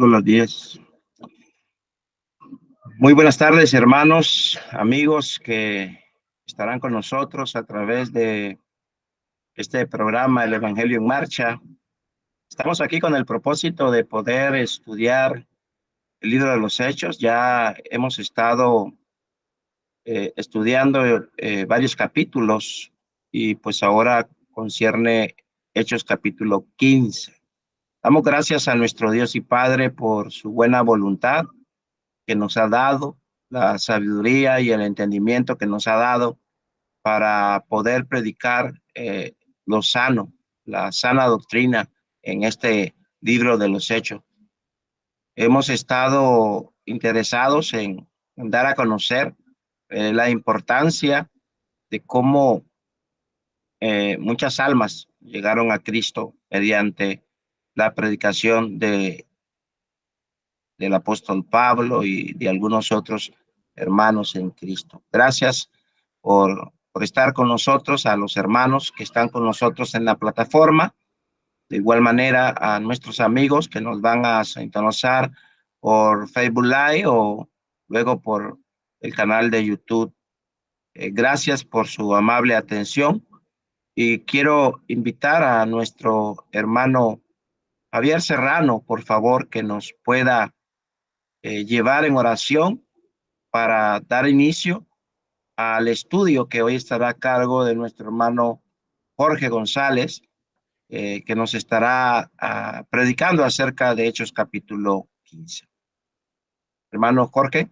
Todos los días. Muy buenas tardes, hermanos, amigos que estarán con nosotros a través de este programa, El Evangelio en Marcha. Estamos aquí con el propósito de poder estudiar el libro de los Hechos. Ya hemos estado estudiando varios capítulos y pues ahora concierne Hechos capítulo 15. Damos gracias a nuestro Dios y Padre por su buena voluntad que nos ha dado, la sabiduría y el entendimiento que nos ha dado para poder predicar lo sano, la sana doctrina en este libro de los Hechos. Hemos estado interesados en dar a conocer la importancia de cómo muchas almas llegaron a Cristo mediante la predicación del apóstol Pablo y de algunos otros hermanos en Cristo. Gracias por estar con nosotros, a los hermanos que están con nosotros en la plataforma. De igual manera, a nuestros amigos que nos van a sintonizar por Facebook Live o luego por el canal de YouTube. Gracias por su amable atención y quiero invitar a nuestro hermano Javier Serrano, por favor, que nos pueda llevar en oración para dar inicio al estudio que hoy estará a cargo de nuestro hermano Jorge González, que nos estará predicando acerca de Hechos capítulo 15. Hermano Jorge,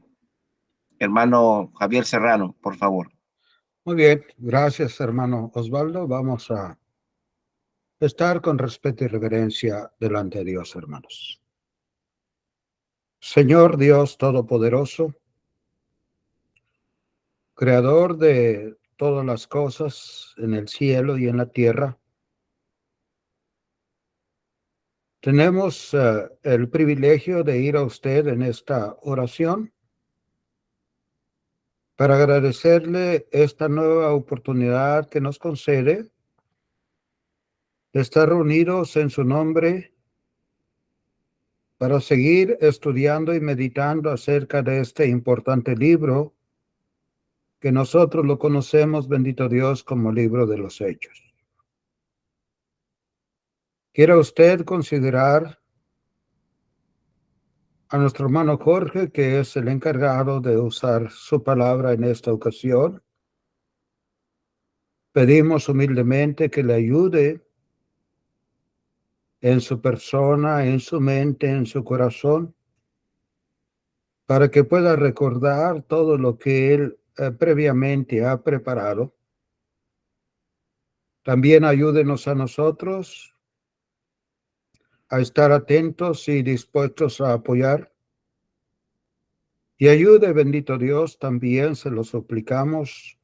hermano Javier Serrano, por favor. Muy bien, gracias hermano Osvaldo. Vamos a estar con respeto y reverencia delante de Dios, hermanos. Señor Dios Todopoderoso, Creador de todas las cosas en el cielo y en la tierra, tenemos el privilegio de ir a usted en esta oración para agradecerle esta nueva oportunidad que nos concede de estar reunidos en su nombre para seguir estudiando y meditando acerca de este importante libro que nosotros lo conocemos, bendito Dios, como libro de los Hechos. ¿Quiere usted considerar a nuestro hermano Jorge, que es el encargado de usar su palabra en esta ocasión? Pedimos humildemente que le ayude en su persona, en su mente, en su corazón, para que pueda recordar todo lo que él previamente ha preparado. También ayúdenos a nosotros a estar atentos y dispuestos a apoyar. Y ayude, bendito Dios, también se lo suplicamos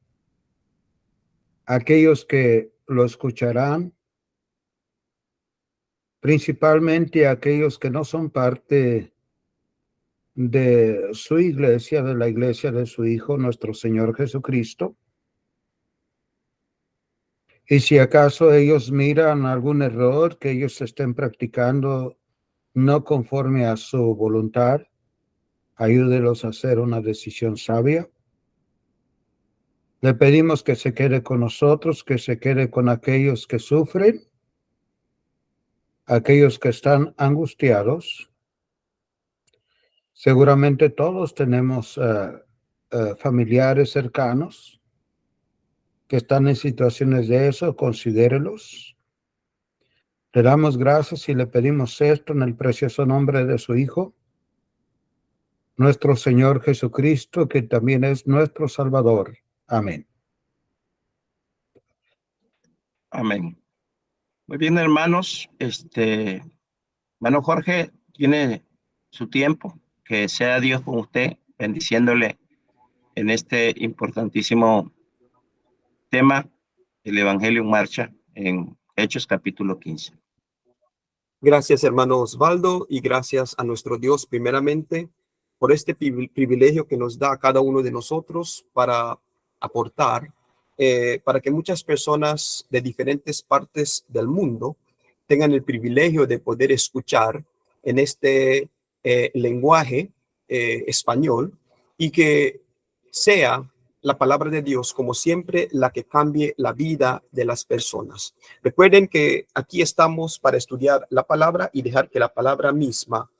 a aquellos que lo escucharán, principalmente a aquellos que no son parte de su iglesia, de la iglesia de su Hijo, nuestro Señor Jesucristo. Y si acaso ellos miran algún error que ellos estén practicando no conforme a su voluntad, ayúdelos a hacer una decisión sabia. Le pedimos que se quede con nosotros, que se quede con aquellos que sufren, aquellos que están angustiados. Seguramente todos tenemos familiares cercanos que están en situaciones de eso, considérelos. Le damos gracias y le pedimos esto en el precioso nombre de su Hijo, nuestro Señor Jesucristo, que también es nuestro Salvador. Amén. Amén. Muy bien, hermanos. Hermano Jorge, tiene su tiempo. Que sea Dios con usted, bendiciéndole en este importantísimo tema, el Evangelio en Marcha, en Hechos capítulo 15. Gracias, hermano Osvaldo, y gracias a nuestro Dios primeramente por este privilegio que nos da a cada uno de nosotros para aportar, para que muchas personas de diferentes partes del mundo tengan el privilegio de poder escuchar en este lenguaje español, y que sea la palabra de Dios, como siempre, la que cambie la vida de las personas. Recuerden que aquí estamos para estudiar la palabra y dejar que la palabra misma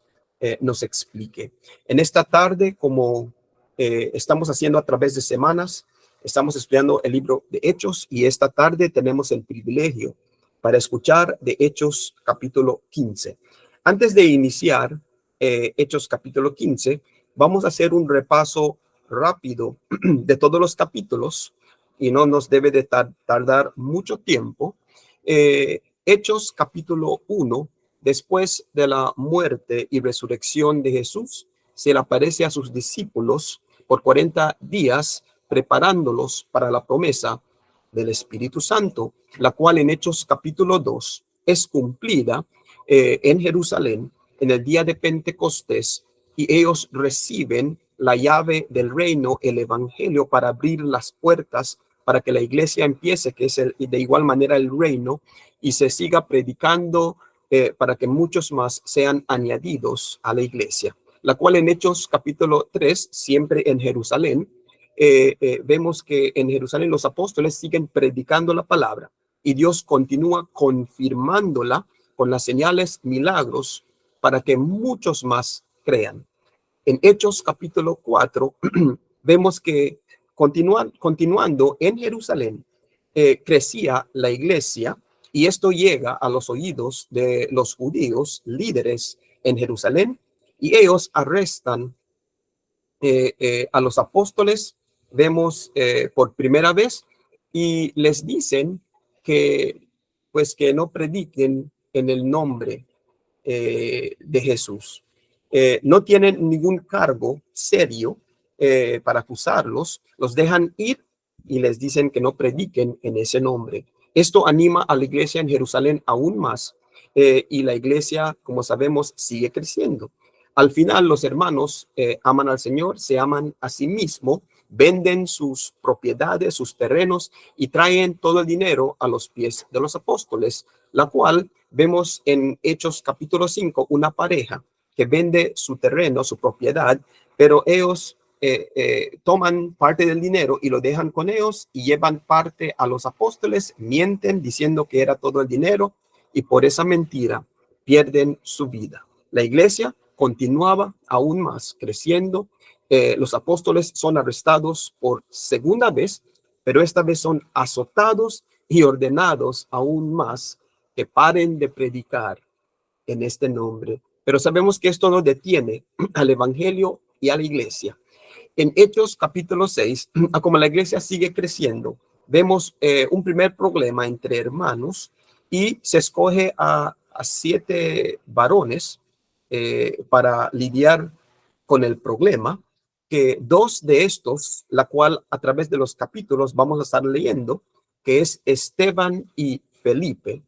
nos explique. En esta tarde, como estamos haciendo a través de semanas, estamos estudiando el libro de Hechos, y esta tarde tenemos el privilegio para escuchar de Hechos capítulo 15. Antes de iniciar Hechos capítulo 15, vamos a hacer un repaso rápido de todos los capítulos, y no nos debe de tardar mucho tiempo. Hechos capítulo 1, después de la muerte y resurrección de Jesús, se le aparece a sus discípulos por 40 días, preparándolos para la promesa del Espíritu Santo, la cual en Hechos capítulo 2 es cumplida en Jerusalén en el día de Pentecostés, y ellos reciben la llave del reino, el evangelio, para abrir las puertas para que la iglesia empiece, que es de igual manera el reino, y se siga predicando para que muchos más sean añadidos a la iglesia, la cual en Hechos capítulo 3, siempre en Jerusalén, vemos que en Jerusalén los apóstoles siguen predicando la palabra, y Dios continúa confirmándola con las señales, milagros, para que muchos más crean. En Hechos capítulo 4, vemos que continuando en Jerusalén, crecía la iglesia, y esto llega a los oídos de los judíos líderes en Jerusalén, y ellos arrestan a los apóstoles, vemos por primera vez, y les dicen que pues que no prediquen en el nombre de Jesús. No tienen ningún cargo serio para acusarlos, los dejan ir y les dicen que no prediquen en ese nombre. Esto anima a la iglesia en Jerusalén aún más, y la iglesia, como sabemos, sigue creciendo. Al final, los hermanos aman al Señor, se aman a sí mismos, venden sus propiedades, sus terrenos, y traen todo el dinero a los pies de los apóstoles, la cual vemos en Hechos capítulo 5, una pareja que vende su terreno, su propiedad, pero ellos toman parte del dinero y lo dejan con ellos, y llevan parte a los apóstoles, mienten diciendo que era todo el dinero, y por esa mentira pierden su vida. La iglesia continuaba aún más creciendo. Los apóstoles son arrestados por segunda vez, pero esta vez son azotados y ordenados aún más que paren de predicar en este nombre. Pero sabemos que esto no detiene al evangelio y a la iglesia. En Hechos capítulo 6, como la iglesia sigue creciendo, vemos un primer problema entre hermanos, y se escoge a 7 varones para lidiar con el problema, que 2 de estos, la cual a través de los capítulos vamos a estar leyendo, que es Esteban y Felipe,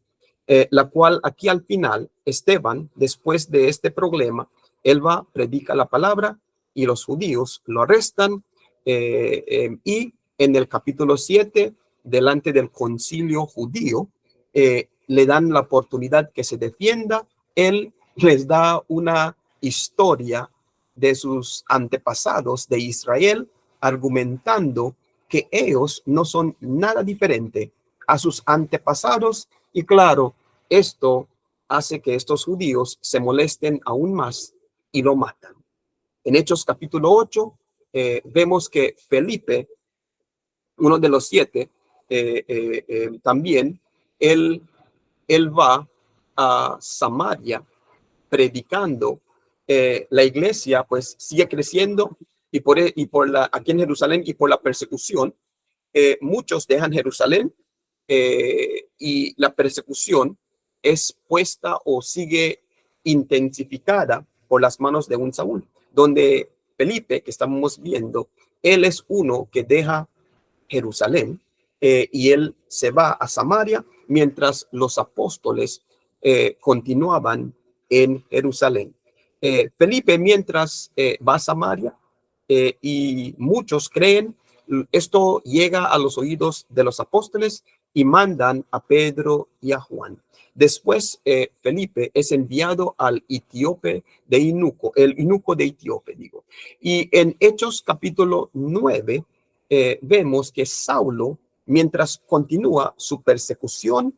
la cual aquí al final, Esteban, después de este problema, él va, predica la palabra, y los judíos lo arrestan, y en el capítulo 7, delante del concilio judío, le dan la oportunidad que se defienda. Él les da una historia de sus antepasados de Israel, argumentando que ellos no son nada diferente a sus antepasados, y claro, esto hace que estos judíos se molesten aún más y lo matan. En Hechos capítulo 8, vemos que Felipe, uno de los 7, también, él va a Samaria predicando. La iglesia pues sigue creciendo, y aquí en Jerusalén, y por la persecución, muchos dejan Jerusalén, y la persecución es puesta o sigue intensificada por las manos de un Saúl, donde Felipe, que estamos viendo, él es uno que deja Jerusalén, y él se va a Samaria, mientras los apóstoles continuaban en Jerusalén. Felipe, mientras va a Samaria, y muchos creen, esto llega a los oídos de los apóstoles, y mandan a Pedro y a Juan. Después, Felipe es enviado al etíope de Inuco, el eunuco de Etíope, digo. Y en Hechos capítulo 9, vemos que Saulo, mientras continúa su persecución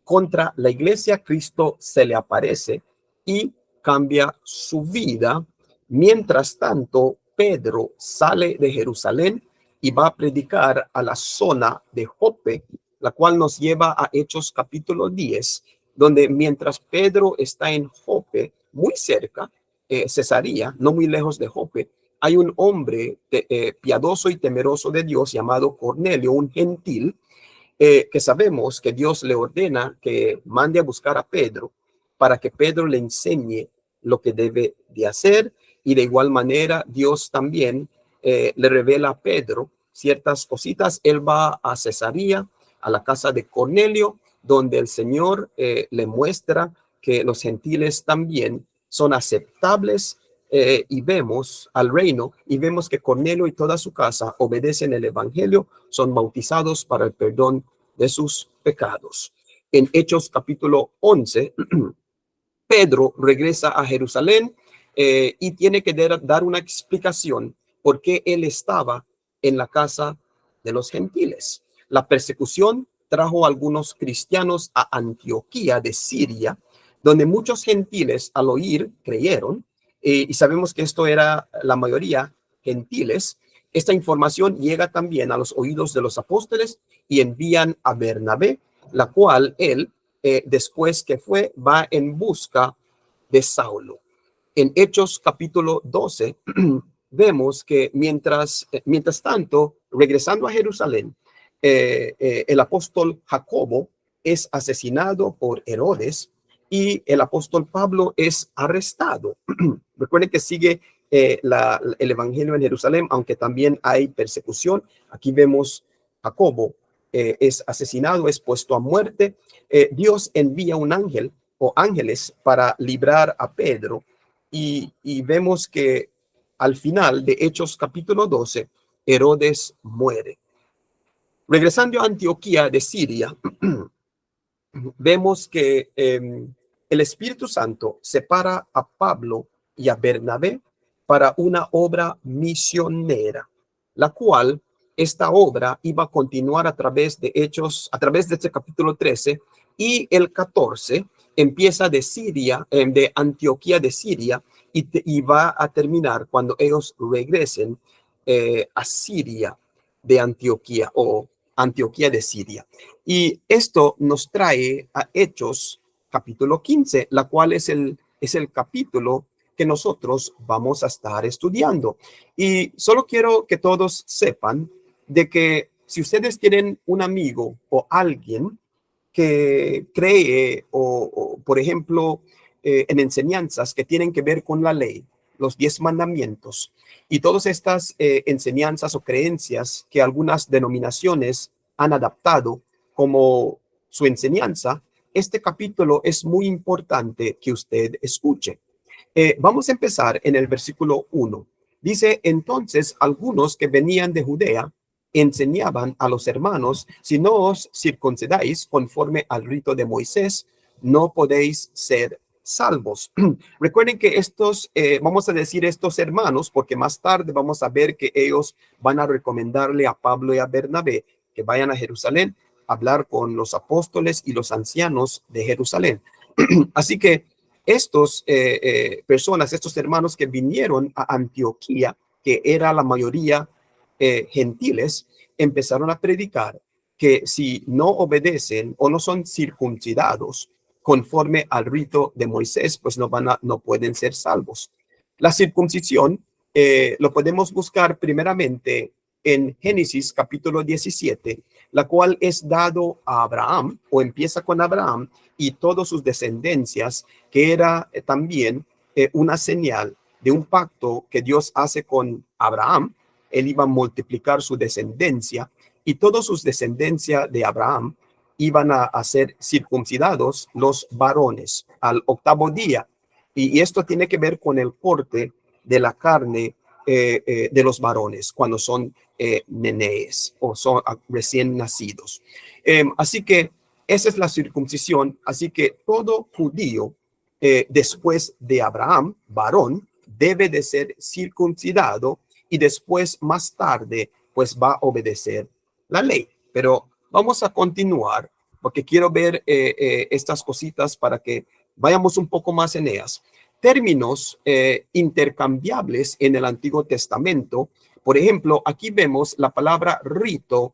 contra la iglesia, Cristo se le aparece y cambia su vida. Mientras tanto, Pedro sale de Jerusalén y va a predicar a la zona de Jope, la cual nos lleva a Hechos capítulo 10, donde mientras Pedro está en Jope, muy cerca, Cesarea, no muy lejos de Jope, hay un hombre piadoso y temeroso de Dios llamado Cornelio, un gentil, que sabemos que Dios le ordena que mande a buscar a Pedro para que Pedro le enseñe lo que debe de hacer, y de igual manera Dios también le revela a Pedro ciertas cositas. Él va a Cesarea, a la casa de Cornelio, donde el Señor le muestra que los gentiles también son aceptables, y vemos al reino, y vemos que Cornelio y toda su casa obedecen el evangelio, son bautizados para el perdón de sus pecados. En Hechos capítulo 11, Pedro regresa a Jerusalén y tiene que dar una explicación por qué él estaba en la casa de los gentiles. La persecución trajo a algunos cristianos a Antioquía de Siria, donde muchos gentiles al oír creyeron, y sabemos que esto era la mayoría gentiles. Esta información llega también a los oídos de los apóstoles y envían a Bernabé, la cual él, después que fue, va en busca de Saulo. En Hechos capítulo 12, vemos que mientras tanto, regresando a Jerusalén, el apóstol Jacobo es asesinado por Herodes y el apóstol Pablo es arrestado. Recuerden que sigue el evangelio en Jerusalén, aunque también hay persecución. Aquí vemos Jacobo es asesinado, es puesto a muerte. Dios envía un ángel o ángeles para librar a Pedro, y vemos que al final de Hechos capítulo 12, Herodes muere. Regresando a Antioquía de Siria, vemos que el Espíritu Santo separa a Pablo y a Bernabé para una obra misionera, la cual esta obra iba a continuar a través de Hechos, a través de este capítulo 13, y el 14 empieza de Siria, de Antioquía de Siria, y va a terminar cuando ellos regresen a Siria de Antioquía, o Antioquía de Siria. Y esto nos trae a Hechos capítulo 15, la cual es el capítulo que nosotros vamos a estar estudiando. Y solo quiero que todos sepan de que si ustedes tienen un amigo o alguien que cree o por ejemplo, en enseñanzas que tienen que ver con la ley, los 10 mandamientos y todas estas enseñanzas o creencias que algunas denominaciones han adaptado como su enseñanza, este capítulo es muy importante que usted escuche. Vamos a empezar en el versículo 1. Dice: entonces algunos que venían de Judea enseñaban a los hermanos: si no os circuncidáis conforme al rito de Moisés, no podéis ser salvos. Recuerden que estos, vamos a decir estos hermanos, porque más tarde vamos a ver que ellos van a recomendarle a Pablo y a Bernabé que vayan a Jerusalén a hablar con los apóstoles y los ancianos de Jerusalén. Así que estos personas, estos hermanos que vinieron a Antioquía, que era la mayoría gentiles, empezaron a predicar que si no obedecen o no son circuncidados conforme al rito de Moisés, pues no pueden ser salvos. La circuncisión lo podemos buscar primeramente en Génesis capítulo 17, la cual es dado a Abraham, o empieza con Abraham y todas sus descendencias, que era también una señal de un pacto que Dios hace con Abraham. Él iba a multiplicar su descendencia y todos sus descendencias de Abraham iban a ser circuncidados, los varones, al 8º día. Y esto tiene que ver con el corte de la carne de los varones cuando son nenes o son recién nacidos. Así que esa es la circuncisión. Así que todo judío después de Abraham, varón, debe de ser circuncidado y después, más tarde, pues va a obedecer la ley. Pero vamos a continuar porque quiero ver estas cositas para que vayamos un poco más en ellas. Términos intercambiables en el Antiguo Testamento. Por ejemplo, aquí vemos la palabra rito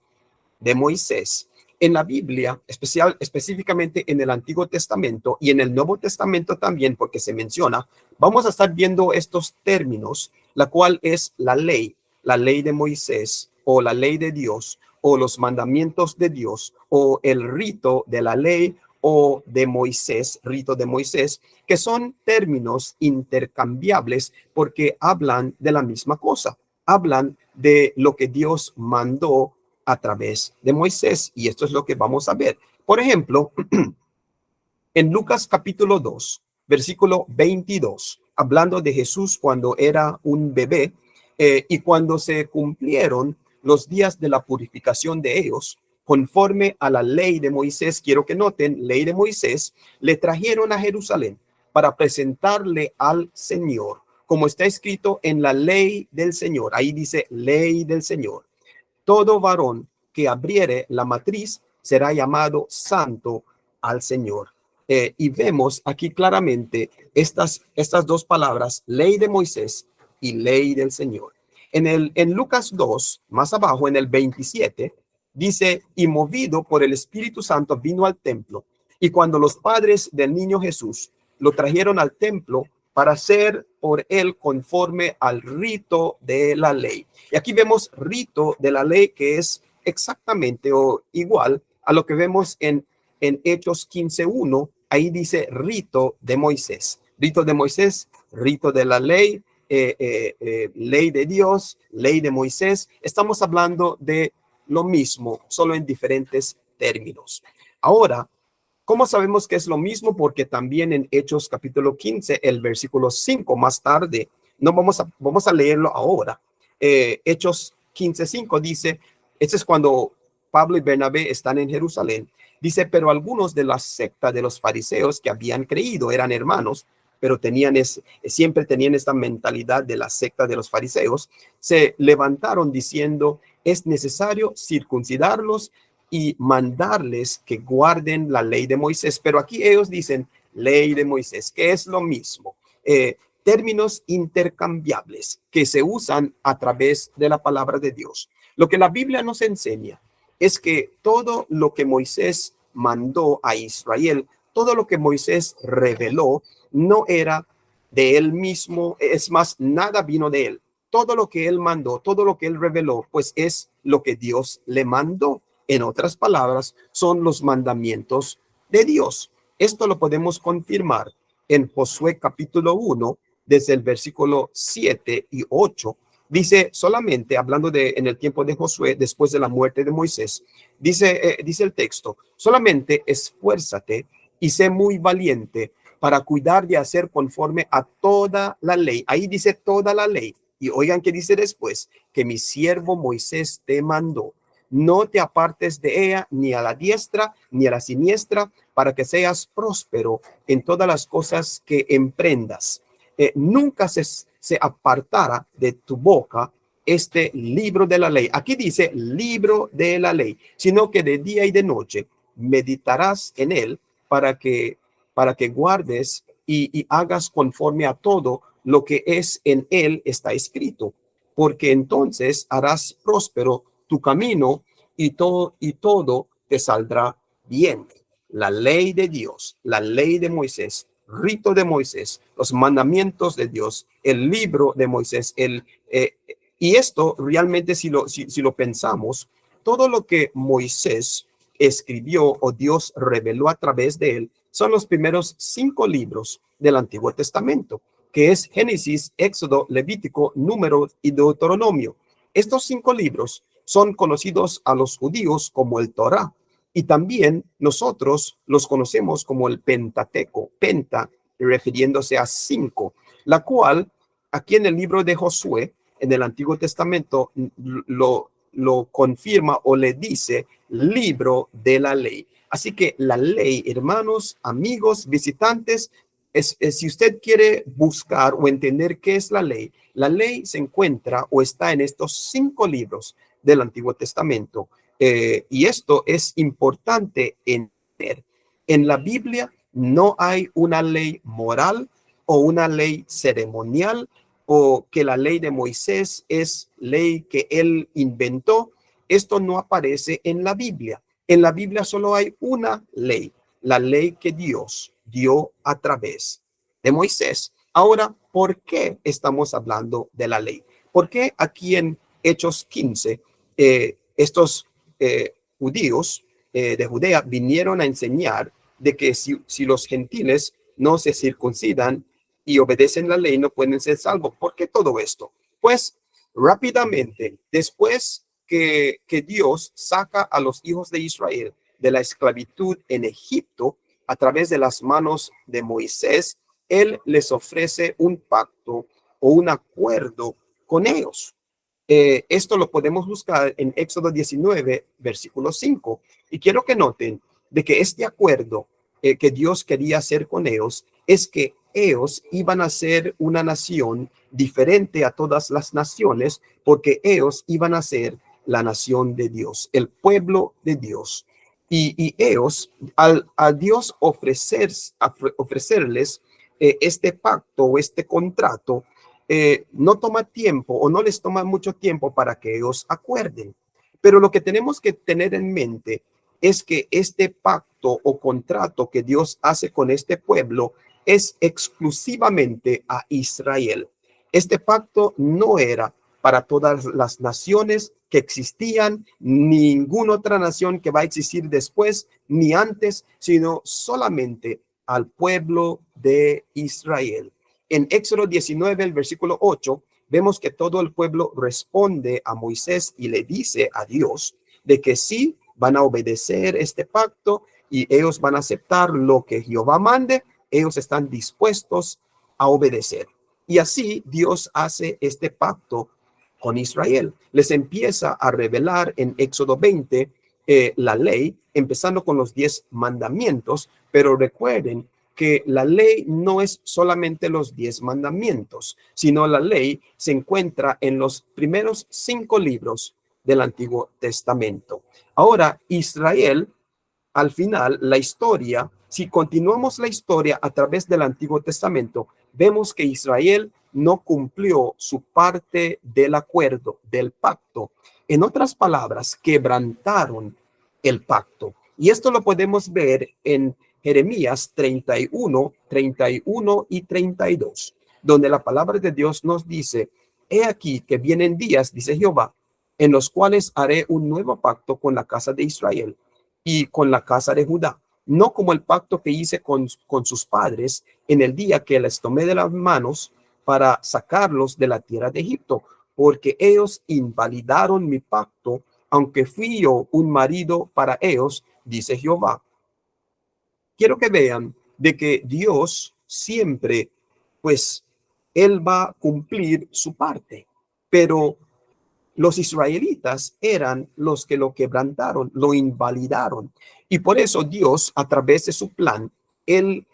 de Moisés. En la Biblia, específicamente en el Antiguo Testamento y en el Nuevo Testamento también, porque se menciona, vamos a estar viendo estos términos, la cual es la ley de Moisés o la ley de Dios o los mandamientos de Dios o el rito de la ley o de Moisés, rito de Moisés, que son términos intercambiables porque hablan de la misma cosa, hablan de lo que Dios mandó a través de Moisés, y esto es lo que vamos a ver. Por ejemplo, en Lucas capítulo 2, versículo 22, hablando de Jesús cuando era un bebé y cuando se cumplieron los días de la purificación de ellos, conforme a la ley de Moisés, quiero que noten, ley de Moisés, le trajeron a Jerusalén para presentarle al Señor, como está escrito en la ley del Señor. Ahí dice ley del Señor. Todo varón que abriere la matriz será llamado santo al Señor. Y vemos aquí claramente estas dos palabras, ley de Moisés y ley del Señor. En Lucas 2, más abajo, en el 27, dice, y movido por el Espíritu Santo vino al templo. Y cuando los padres del niño Jesús lo trajeron al templo para hacer por él conforme al rito de la ley. Y aquí vemos rito de la ley que es exactamente o igual a lo que vemos en Hechos 15:1. Ahí dice rito de Moisés. Rito de Moisés, rito de la ley, ley de Dios, ley de Moisés. Estamos hablando de lo mismo, solo en diferentes términos. Ahora, ¿cómo sabemos que es lo mismo? Porque también en Hechos capítulo 15, el versículo 5, más tarde, no vamos a leerlo ahora. Hechos 15:5 dice, este es cuando Pablo y Bernabé están en Jerusalén. Dice, pero algunos de la secta de los fariseos que habían creído eran hermanos, pero siempre tenían esta mentalidad de la secta de los fariseos, se levantaron diciendo, es necesario circuncidarlos y mandarles que guarden la ley de Moisés. Pero aquí ellos dicen ley de Moisés, que es lo mismo. Términos intercambiables que se usan a través de la palabra de Dios. Lo que la Biblia nos enseña es que todo lo que Moisés mandó a Israel, todo lo que Moisés reveló, no era de él mismo, es más, nada vino de él. Todo lo que él mandó, todo lo que él reveló, pues es lo que Dios le mandó. En otras palabras, son los mandamientos de Dios. Esto lo podemos confirmar en Josué capítulo 1, desde el versículo 7 y 8. Dice solamente, hablando en el tiempo de Josué, después de la muerte de Moisés, dice el texto, solamente esfuérzate y sé muy valiente para cuidar de hacer conforme a toda la ley. Ahí dice toda la ley. Y oigan qué dice después, que mi siervo Moisés te mandó. No te apartes de ella ni a la diestra ni a la siniestra, para que seas próspero en todas las cosas que emprendas. Nunca se apartará de tu boca este libro de la ley. Aquí dice libro de la ley, sino que de día y de noche meditarás en él para que guardes y hagas conforme a todo lo que es en él está escrito, porque entonces harás próspero tu camino y todo te saldrá bien. La ley de Dios, la ley de Moisés, rito de Moisés, los mandamientos de Dios, el libro de Moisés, y esto realmente si lo pensamos, todo lo que Moisés escribió o Dios reveló a través de él son los primeros 5 libros del Antiguo Testamento, que es Génesis, Éxodo, Levítico, Números y Deuteronomio. Estos 5 libros son conocidos a los judíos como el Torá, y también nosotros los conocemos como el Pentateuco, Penta, refiriéndose a 5, la cual aquí en el libro de Josué en el Antiguo Testamento lo confirma o le dice libro de la ley. Así que la ley, hermanos, amigos, visitantes, si usted quiere buscar o entender qué es la ley se encuentra o está en estos 5 libros del Antiguo Testamento. Y esto es importante entender. En la Biblia no hay una ley moral o una ley ceremonial o que la ley de Moisés es ley que él inventó. Esto no aparece en la Biblia. En la Biblia solo hay una ley, la ley que Dios dio a través de Moisés. Ahora, ¿por qué estamos hablando de la ley? ¿Por qué aquí en Hechos 15 estos judíos de Judea vinieron a enseñar de que si los gentiles no se circuncidan y obedecen la ley, no pueden ser salvos? ¿Por qué todo esto? Pues rápidamente, después que Dios saca a los hijos de Israel de la esclavitud en Egipto a través de las manos de Moisés, él les ofrece un pacto o un acuerdo con ellos. Esto lo podemos buscar en Éxodo 19, versículo 5. Y quiero que noten de que este acuerdo que Dios quería hacer con ellos es que ellos iban a ser una nación diferente a todas las naciones, porque ellos iban a ser la nación de Dios, el pueblo de Dios. Y ellos, al Dios ofrecerles este pacto o este contrato, no toma tiempo o no les toma mucho tiempo para que ellos acuerden. Pero lo que tenemos que tener en mente es que este pacto o contrato que Dios hace con este pueblo es exclusivamente a Israel. Este pacto no era para todas las naciones que existían, ninguna otra nación que va a existir después ni antes, sino solamente al pueblo de Israel. En Éxodo 19, el versículo 8, vemos que todo el pueblo responde a Moisés y le dice a Dios de que sí van a obedecer este pacto y ellos van a aceptar lo que Jehová mande. Ellos están dispuestos a obedecer. Y así Dios hace este pacto con Israel. Les empieza a revelar en Éxodo 20 la ley, empezando con los 10 mandamientos, pero recuerden que la ley no es solamente los 10 mandamientos, sino la ley se encuentra en los primeros 5 libros del Antiguo Testamento. Ahora, Israel, al final, la historia, si continuamos la historia a través del Antiguo Testamento, vemos que Israel no cumplió su parte del acuerdo, del pacto. En otras palabras, quebrantaron el pacto. Y esto lo podemos ver en Jeremías 31 y 32, donde la palabra de Dios nos dice: he aquí que vienen días, dice Jehová, en los cuales haré un nuevo pacto con la casa de Israel y con la casa de Judá, no como el pacto que hice con sus padres en el día que les tomé de las manos para sacarlos de la tierra de Egipto, porque ellos invalidaron mi pacto, aunque fui yo un marido para ellos, dice Jehová. Quiero que vean de que Dios siempre, pues, él va a cumplir su parte, pero los israelitas eran los que lo quebrantaron, lo invalidaron. Y por eso Dios, a través de su plan, él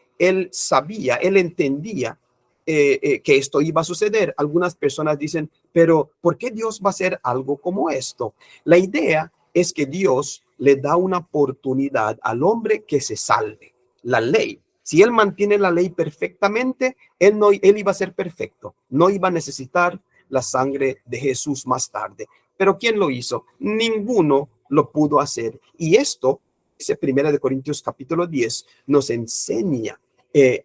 sabía, él entendía que esto iba a suceder. Algunas personas dicen, pero ¿por qué Dios va a hacer algo como esto? La idea es que Dios le da una oportunidad al hombre que se salve. La ley, si él mantiene la ley perfectamente, él iba a ser perfecto, no iba a necesitar la sangre de Jesús más tarde. Pero ¿quién lo hizo? Ninguno lo pudo hacer. Y esto, dice 1 Corintios capítulo 10, nos enseña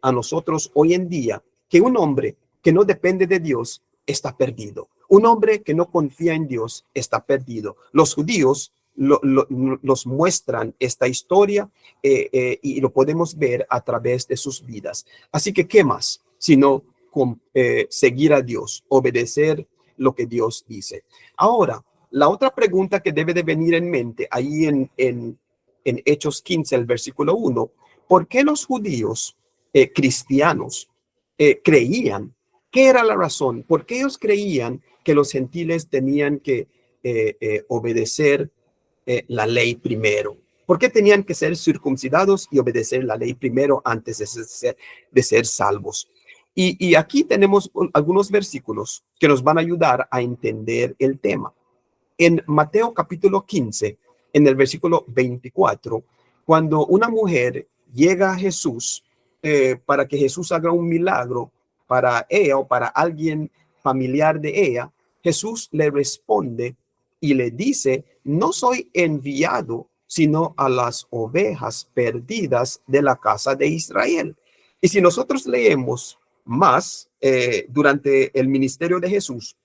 a nosotros hoy en día que un hombre que no depende de Dios está perdido. Un hombre que no confía en Dios está perdido. Los judíos los muestran esta historia y lo podemos ver a través de sus vidas. Así que, ¿qué más? Sino seguir a Dios, obedecer lo que Dios dice. Ahora, la otra pregunta que debe de venir en mente ahí en Hechos 15, el versículo 1, ¿por qué los judíos cristianos creían ¿Qué era la razón? ¿Por qué ellos creían que los gentiles tenían que obedecer la ley primero? ¿Por qué tenían que ser circuncidados y obedecer la ley primero antes de ser salvos? Y aquí tenemos algunos versículos que nos van a ayudar a entender el tema. En Mateo capítulo 15, en el versículo 24, cuando una mujer llega a Jesús para que Jesús haga un milagro para ella o para alguien familiar de ella, Jesús le responde y le dice: no soy enviado sino a las ovejas perdidas de la casa de Israel. Y si nosotros leemos más durante el ministerio de Jesús,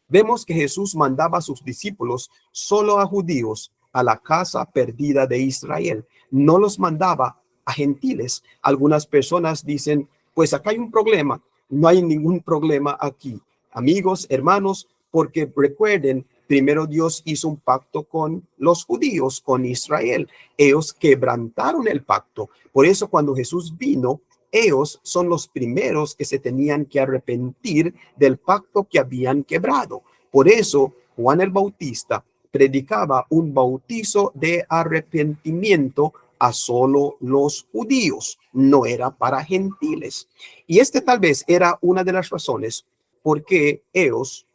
vemos que Jesús mandaba a sus discípulos solo a judíos, a la casa perdida de Israel. No los mandaba a gentiles. Algunas personas dicen, pues acá hay un problema. No hay ningún problema aquí, amigos, hermanos, porque recuerden, primero Dios hizo un pacto con los judíos, con Israel. Ellos quebrantaron el pacto. Por eso cuando Jesús vino, ellos son los primeros que se tenían que arrepentir del pacto que habían quebrado. Por eso Juan el Bautista predicaba un bautizo de arrepentimiento a solo los judíos, no era para gentiles. Y tal vez era una de las razones por qué ellos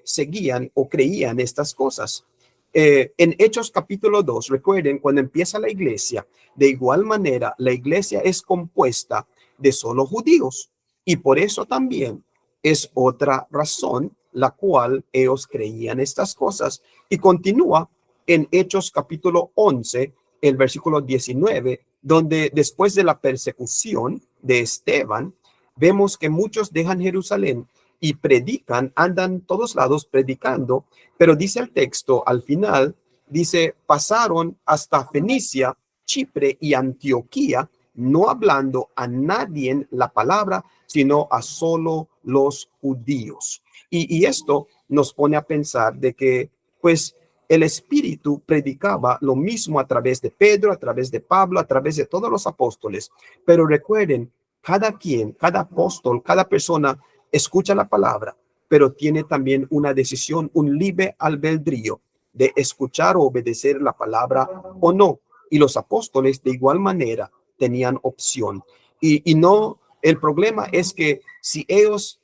seguían o creían estas cosas. En Hechos capítulo 2, recuerden, cuando empieza la iglesia, de igual manera, la iglesia es compuesta de solo judíos. Y por eso también es otra razón la cual ellos creían estas cosas. Y continúa en Hechos capítulo 11, el versículo 19, donde después de la persecución de Esteban, vemos que muchos dejan Jerusalén y predican, andan todos lados predicando, pero dice el texto al final, dice, pasaron hasta Fenicia, Chipre y Antioquía, no hablando a nadie la palabra, sino a solo los judíos. Y esto nos pone a pensar de que, pues, el Espíritu predicaba lo mismo a través de Pedro, a través de Pablo, a través de todos los apóstoles. Pero recuerden, cada quien, cada apóstol, cada persona escucha la palabra, pero tiene también una decisión, un libre albedrío de escuchar o obedecer la palabra o no. Y los apóstoles de igual manera tenían opción. Y no, el problema es que si ellos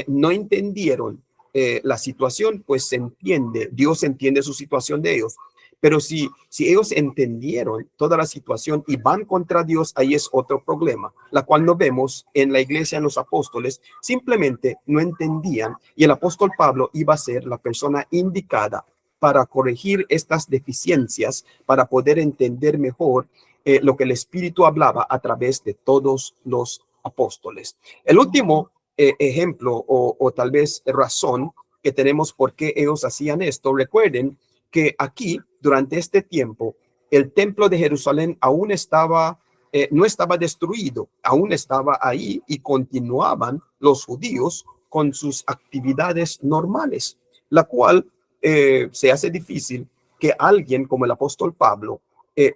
no entendieron la situación, pues se entiende, Dios entiende su situación de ellos. Pero si ellos entendieron toda la situación y van contra Dios, ahí es otro problema, la cual no vemos en la iglesia, en los apóstoles, simplemente no entendían y el apóstol Pablo iba a ser la persona indicada para corregir estas deficiencias, para poder entender mejor lo que el Espíritu hablaba a través de todos los apóstoles. El último ejemplo o tal vez razón que tenemos por qué ellos hacían esto, recuerden que aquí, durante este tiempo, el templo de Jerusalén aún estaba, no estaba destruido, aún estaba ahí y continuaban los judíos con sus actividades normales, la cual se hace difícil que alguien como el apóstol Pablo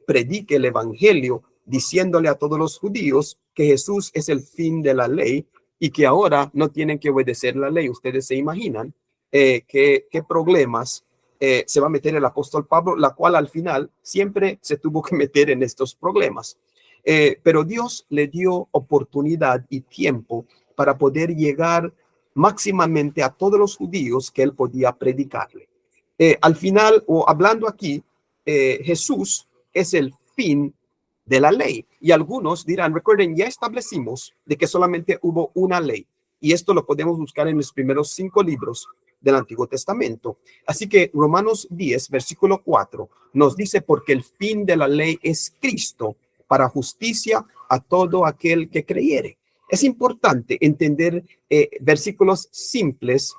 predique el evangelio diciéndole a todos los judíos que Jesús es el fin de la ley y que ahora no tienen que obedecer la ley. Ustedes se imaginan qué problemas se va a meter el apóstol Pablo, la cual al final siempre se tuvo que meter en estos problemas. Pero Dios le dio oportunidad y tiempo para poder llegar máximamente a todos los judíos que él podía predicarle. Al final, o hablando aquí, Jesús es el fin de la ley. Y algunos dirán, recuerden, ya establecimos de que solamente hubo una ley. Y esto lo podemos buscar en los primeros 5 libros del Antiguo Testamento. Así que Romanos 10, versículo 4, nos dice, porque el fin de la ley es Cristo, para justicia a todo aquel que creyere. Es importante entender versículos simples,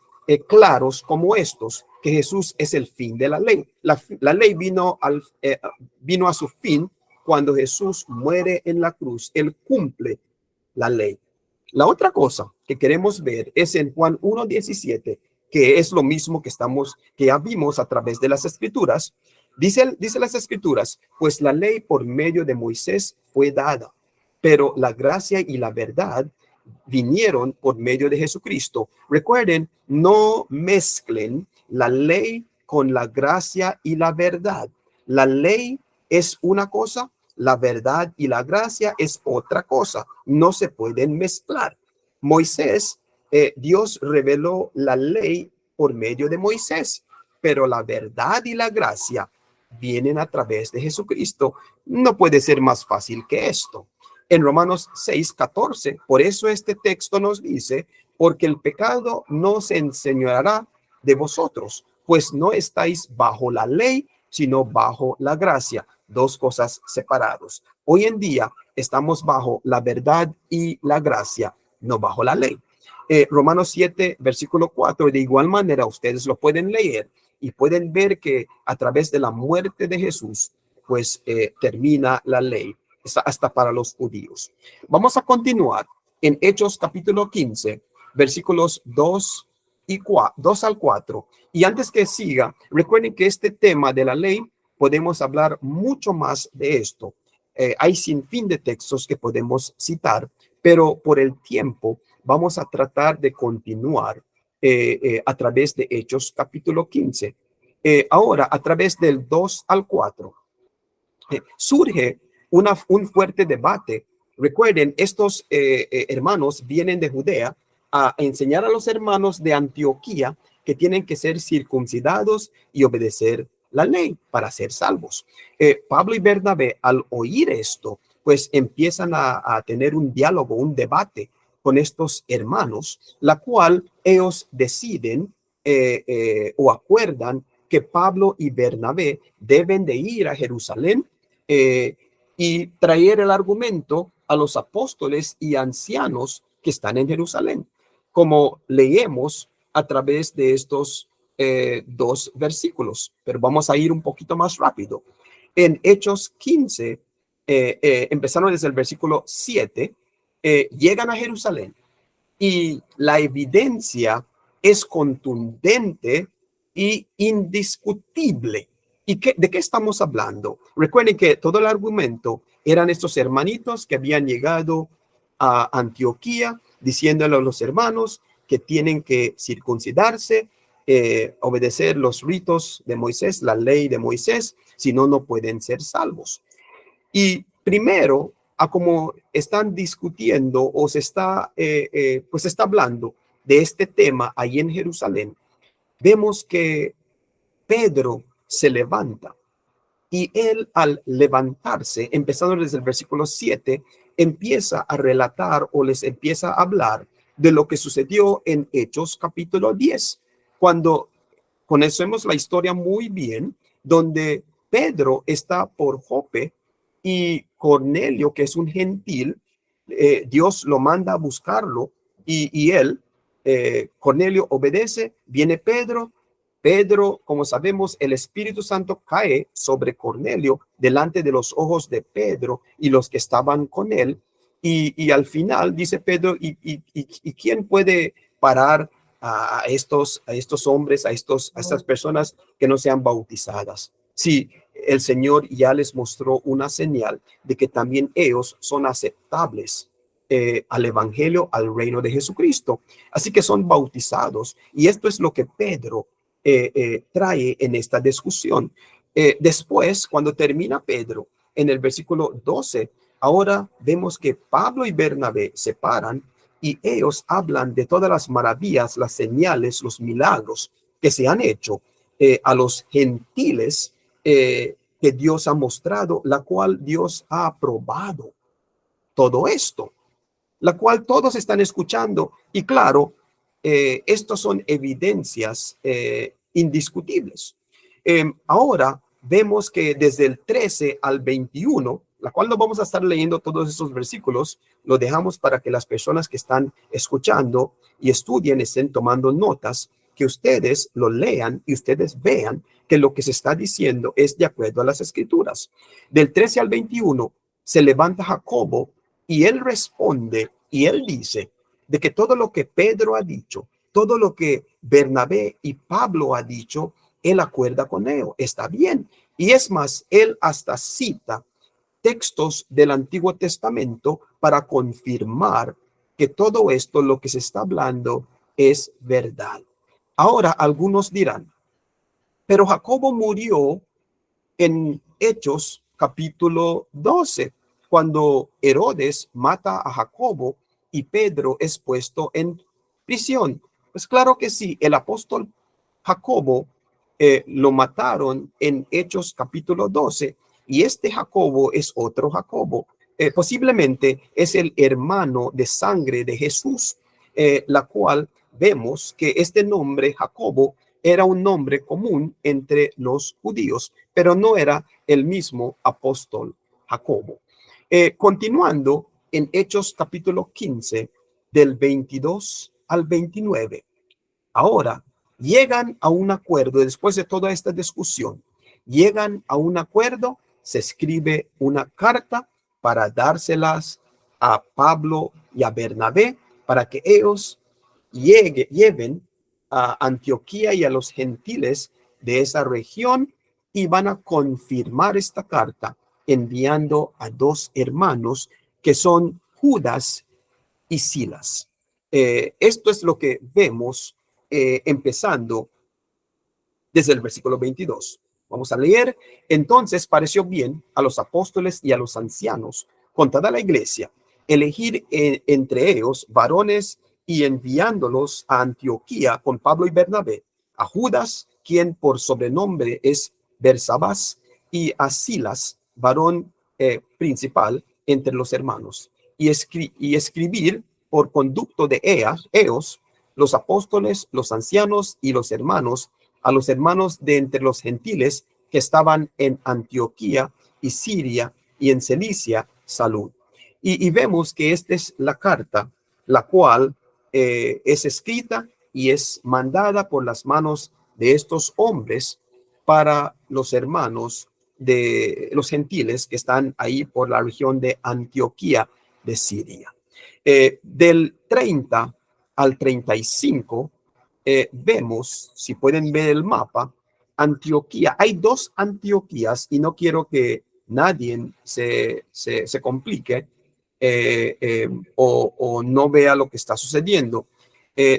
claros como estos, que Jesús es el fin de la ley. La ley vino a su fin cuando Jesús muere en la cruz. Él cumple la ley. La otra cosa que queremos ver es en Juan 1:17, que es lo mismo que ya vimos a través de las escrituras. Dice las escrituras, pues la ley por medio de Moisés fue dada, pero la gracia y la verdad vinieron por medio de Jesucristo. Recuerden, no mezclen la ley con la gracia y la verdad. La ley es una cosa, la verdad y la gracia es otra cosa. No se pueden mezclar. Moisés, Dios reveló la ley por medio de Moisés, pero la verdad y la gracia vienen a través de Jesucristo. No puede ser más fácil que esto. En Romanos 6:14, por eso este texto nos dice, porque el pecado no se enseñoreará de vosotros, pues no estáis bajo la ley, sino bajo la gracia. Dos cosas separadas. Hoy en día estamos bajo la verdad y la gracia, no bajo la ley. Romanos 7, versículo 4, de igual manera ustedes lo pueden leer y pueden ver que a través de la muerte de Jesús, pues termina la ley, hasta para los judíos. Vamos a continuar en Hechos capítulo 15, versículos 2 al 4. Y antes que siga, recuerden que este tema de la ley, podemos hablar mucho más de esto. Hay sin fin de textos que podemos citar, pero por el tiempo vamos a tratar de continuar a través de Hechos capítulo 15. Ahora, a través del 2 al 4, surge un fuerte debate. Recuerden, estos hermanos vienen de Judea a enseñar a los hermanos de Antioquía que tienen que ser circuncidados y obedecer la ley para ser salvos. Pablo y Bernabé, al oír esto, pues empiezan a tener un diálogo, un debate con estos hermanos, la cual ellos deciden o acuerdan que Pablo y Bernabé deben de ir a Jerusalén y traer el argumento a los apóstoles y ancianos que están en Jerusalén, como leemos a través de estos dos versículos, pero vamos a ir un poquito más rápido. En Hechos 15, empezaron desde el versículo 7, llegan a Jerusalén y la evidencia es contundente y indiscutible. ¿Y de qué estamos hablando? Recuerden que todo el argumento eran estos hermanitos que habían llegado a Antioquía diciéndole a los hermanos que tienen que circuncidarse, obedecer los ritos de Moisés, la ley de Moisés, si no, no pueden ser salvos. Y primero, a como están discutiendo o se está, pues está hablando de este tema ahí en Jerusalén, vemos que Pedro se levanta y él al levantarse, empezando desde el versículo 7, empieza a relatar o les empieza a hablar de lo que sucedió en Hechos capítulo 10, cuando conocemos la historia muy bien, donde Pedro está por Jope y Cornelio, que es un gentil, Dios lo manda a buscarlo y él, Cornelio, obedece, viene Pedro, como sabemos, el Espíritu Santo cae sobre Cornelio delante de los ojos de Pedro y los que estaban con él. Y al final dice Pedro, ¿y quién puede parar a estos hombres, a estas personas que no sean bautizadas? Sí, el Señor ya les mostró una señal de que también ellos son aceptables al Evangelio, al reino de Jesucristo. Así que son bautizados. Y esto es lo que Pedro trae en esta discusión. Después, cuando termina Pedro, en el versículo 12, ahora vemos que Pablo y Bernabé se paran y ellos hablan de todas las maravillas, las señales, los milagros que se han hecho a los gentiles que Dios ha mostrado, la cual Dios ha aprobado todo esto, la cual todos están escuchando. Y claro, estos son evidencias indiscutibles. Ahora vemos que desde el 13 al 21, la cual no vamos a estar leyendo todos esos versículos, lo dejamos para que las personas que están escuchando y estudien, estén tomando notas, que ustedes lo lean y ustedes vean que lo que se está diciendo es de acuerdo a las escrituras. Del 13 al 21 se levanta Jacobo y él responde y él dice de que todo lo que Pedro ha dicho, todo lo que Bernabé y Pablo ha dicho, él acuerda con ello, está bien. Y es más, él hasta cita textos del Antiguo Testamento para confirmar que todo esto, lo que se está hablando, es verdad. Ahora, algunos dirán, pero Jacobo murió en Hechos capítulo 12, cuando Herodes mata a Jacobo y Pedro es puesto en prisión. Pues claro que sí, el apóstol Jacobo lo mataron en Hechos capítulo 12 y este Jacobo es otro Jacobo. Posiblemente es el hermano de sangre de Jesús, la cual vemos que este nombre Jacobo era un nombre común entre los judíos, pero no era el mismo apóstol Jacobo. Continuando en Hechos capítulo 15, del 22 al 29. Ahora, llegan a un acuerdo, después de toda esta discusión, llegan a un acuerdo, se escribe una carta para dárselas a Pablo y a Bernabé para que ellos lleven a Antioquía y a los gentiles de esa región y van a confirmar esta carta enviando a dos hermanos que son Judas y Silas. Esto es lo que vemos empezando desde el versículo 22. Vamos a leer. Entonces pareció bien a los apóstoles y a los ancianos, con toda la iglesia, elegir entre ellos varones y enviándolos a Antioquía con Pablo y Bernabé, a Judas, quien por sobrenombre es Bersabás, y a Silas, varón principal entre los hermanos, y escribir por conducto de ellos, los apóstoles, los ancianos y los hermanos, a los hermanos de entre los gentiles que estaban en Antioquía y Siria y en Cilicia, salud. Y vemos que esta es la carta, la cual es escrita y es mandada por las manos de estos hombres para los hermanos de los gentiles que están ahí por la región de Antioquía de Siria. Del 30 al 35, vemos, si pueden ver el mapa, Antioquía. Hay dos Antioquías y no quiero que nadie se complique o no vea lo que está sucediendo.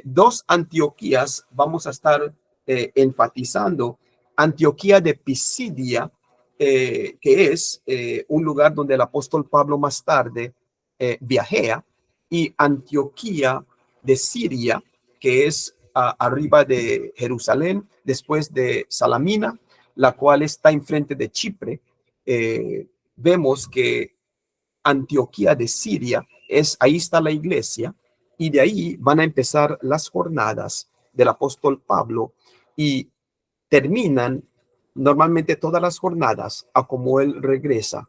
Dos Antioquías vamos a estar enfatizando. Antioquía de Pisidia, que es un lugar donde el apóstol Pablo más tarde viajea, y Antioquía de Siria, que es arriba de Jerusalén, después de Salamina, la cual está enfrente de Chipre. Vemos que Antioquía de Siria ahí está la iglesia, y de ahí van a empezar las jornadas del apóstol Pablo y terminan normalmente todas las jornadas a como él regresa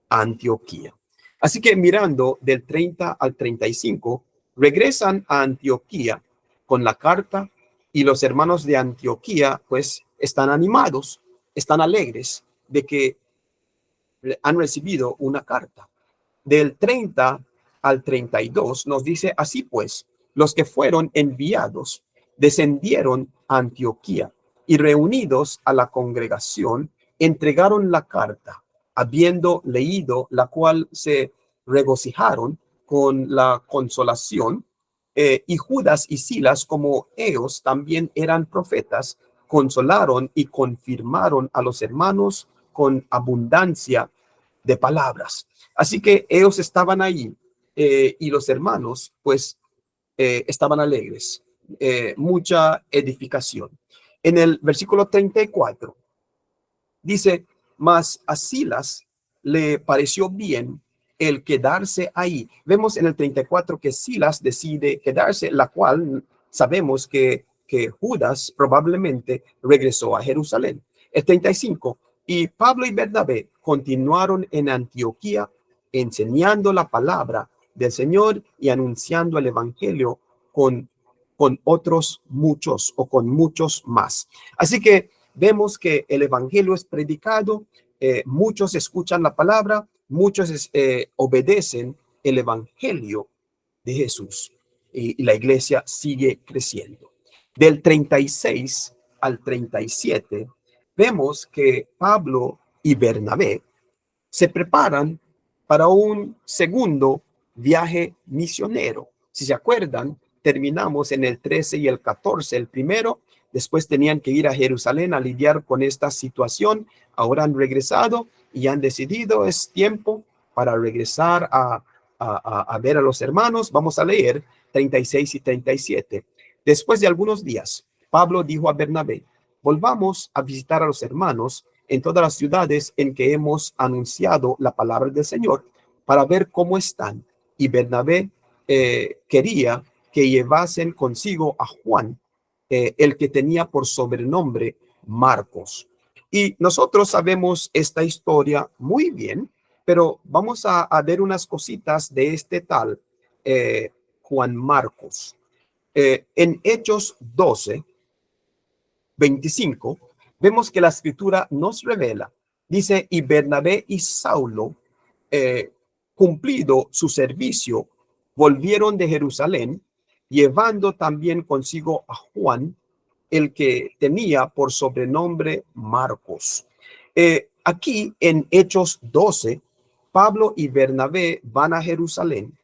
a Antioquía. Así que mirando del 30 al 35, regresan a Antioquía con la carta y los hermanos de Antioquía pues están animados, están alegres de que han recibido una carta. Del 30 al 32 nos dice, así pues, los que fueron enviados descendieron a Antioquía y reunidos a la congregación, entregaron la carta, habiendo leído la cual se regocijaron con la consolación, y Judas y Silas, como ellos también eran profetas, consolaron y confirmaron a los hermanos con abundancia de palabras. Así que ellos estaban ahí y los hermanos pues estaban alegres, mucha edificación. En el versículo 34 dice, mas a Silas le pareció bien el quedarse ahí. Vemos en el 34 que Silas decide quedarse, la cual sabemos que Judas probablemente regresó a Jerusalén. El 35, y Pablo y Bernabé continuaron en Antioquía enseñando la palabra del Señor y anunciando el evangelio con otros muchos o con muchos más. Así que vemos que el evangelio es predicado, muchos escuchan la palabra, muchos obedecen el evangelio de Jesús y la iglesia sigue creciendo. Del 36 al 37, vemos que Pablo y Bernabé se preparan para un segundo viaje misionero. Si se acuerdan, terminamos en el 13 y el 14. El primero, después tenían que ir a Jerusalén a lidiar con esta situación. Ahora han regresado y han decidido, es tiempo para regresar a ver a los hermanos. Vamos a leer 36 y 37. Después de algunos días, Pablo dijo a Bernabé: volvamos a visitar a los hermanos en todas las ciudades en que hemos anunciado la palabra del Señor, para ver cómo están. Y Bernabé quería que llevasen consigo a Juan, el que tenía por sobrenombre Marcos. Y nosotros sabemos esta historia muy bien, pero vamos a ver unas cositas de este tal Juan Marcos. En Hechos 12, 25, vemos que la escritura nos revela, dice: y Bernabé y Saulo, cumplido su servicio, volvieron de Jerusalén, llevando también consigo a Juan, el que tenía por sobrenombre Marcos. Aquí en Hechos 12, Pablo y Bernabé van a Jerusalén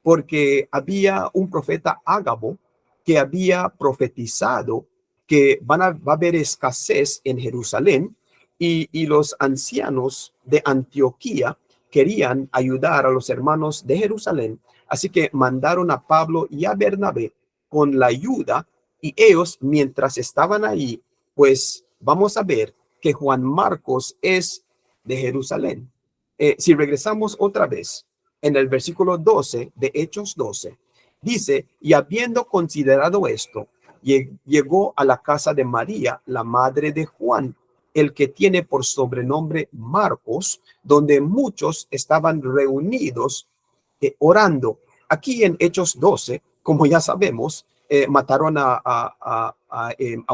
porque había un profeta Ágabo que había profetizado que va a haber escasez en Jerusalén, y los ancianos de Antioquía querían ayudar a los hermanos de Jerusalén. Así que mandaron a Pablo y a Bernabé con la ayuda, y ellos, mientras estaban ahí, pues vamos a ver que Juan Marcos es de Jerusalén. Si regresamos otra vez en el versículo 12 de Hechos 12, dice: y habiendo considerado esto, llegó a la casa de María, la madre de Juan, el que tiene por sobrenombre Marcos, donde muchos estaban reunidos orando. Aquí en Hechos 12, como ya sabemos, mataron a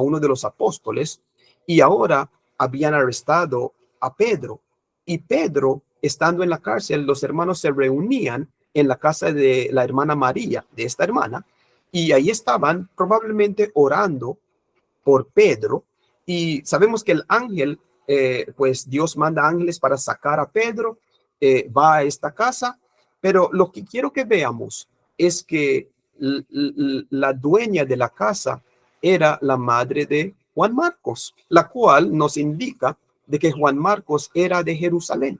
uno de los apóstoles, y ahora habían arrestado a Pedro. Y Pedro, estando en la cárcel, los hermanos se reunían en la casa de la hermana María, de esta hermana, y ahí estaban probablemente orando por Pedro. Y sabemos que el ángel, pues Dios manda ángeles para sacar a Pedro, va a esta casa, pero lo que quiero que veamos es que la dueña de la casa era la madre de Juan Marcos, la cual nos indica de que Juan Marcos era de Jerusalén.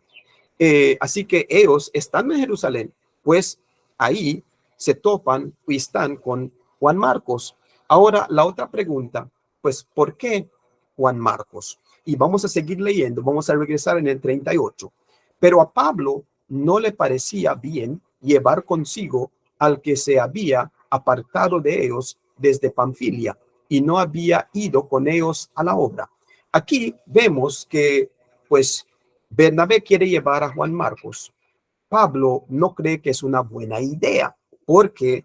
Así que ellos están en Jerusalén, pues ahí se topan y están con Juan Marcos. Ahora, la otra pregunta, pues, ¿por qué Juan Marcos? Y vamos a seguir leyendo, vamos a regresar en el 38. Pero a Pablo no le parecía bien llevar consigo al que se había apartado de ellos desde Panfilia y no había ido con ellos a la obra. Aquí vemos que, pues, Bernabé quiere llevar a Juan Marcos. Pablo no cree que es una buena idea, porque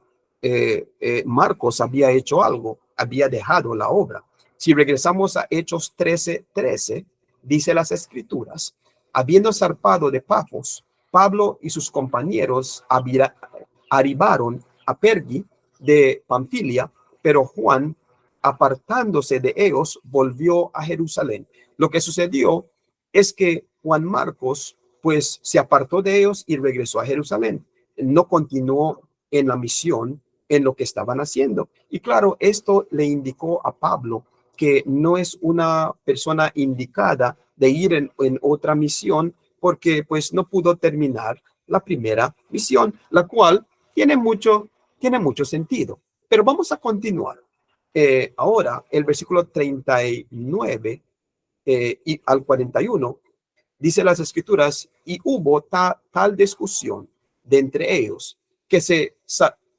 Marcos había hecho algo, había dejado la obra. Si regresamos a Hechos 13:13, dice las escrituras: habiendo zarpado de Pafos, Pablo y sus compañeros arribaron a Pergi de Panfilia, pero Juan, apartándose de ellos, volvió a Jerusalén. Lo que sucedió es que Juan Marcos, pues, se apartó de ellos y regresó a Jerusalén. No continuó en la misión, en lo que estaban haciendo. Y claro, esto le indicó a Pablo que no es una persona indicada de ir en otra misión, porque pues no pudo terminar la primera misión, la cual tiene mucho sentido. Pero vamos a continuar. Ahora, el versículo 39 y al 41, dice las escrituras: y hubo tal discusión de entre ellos que se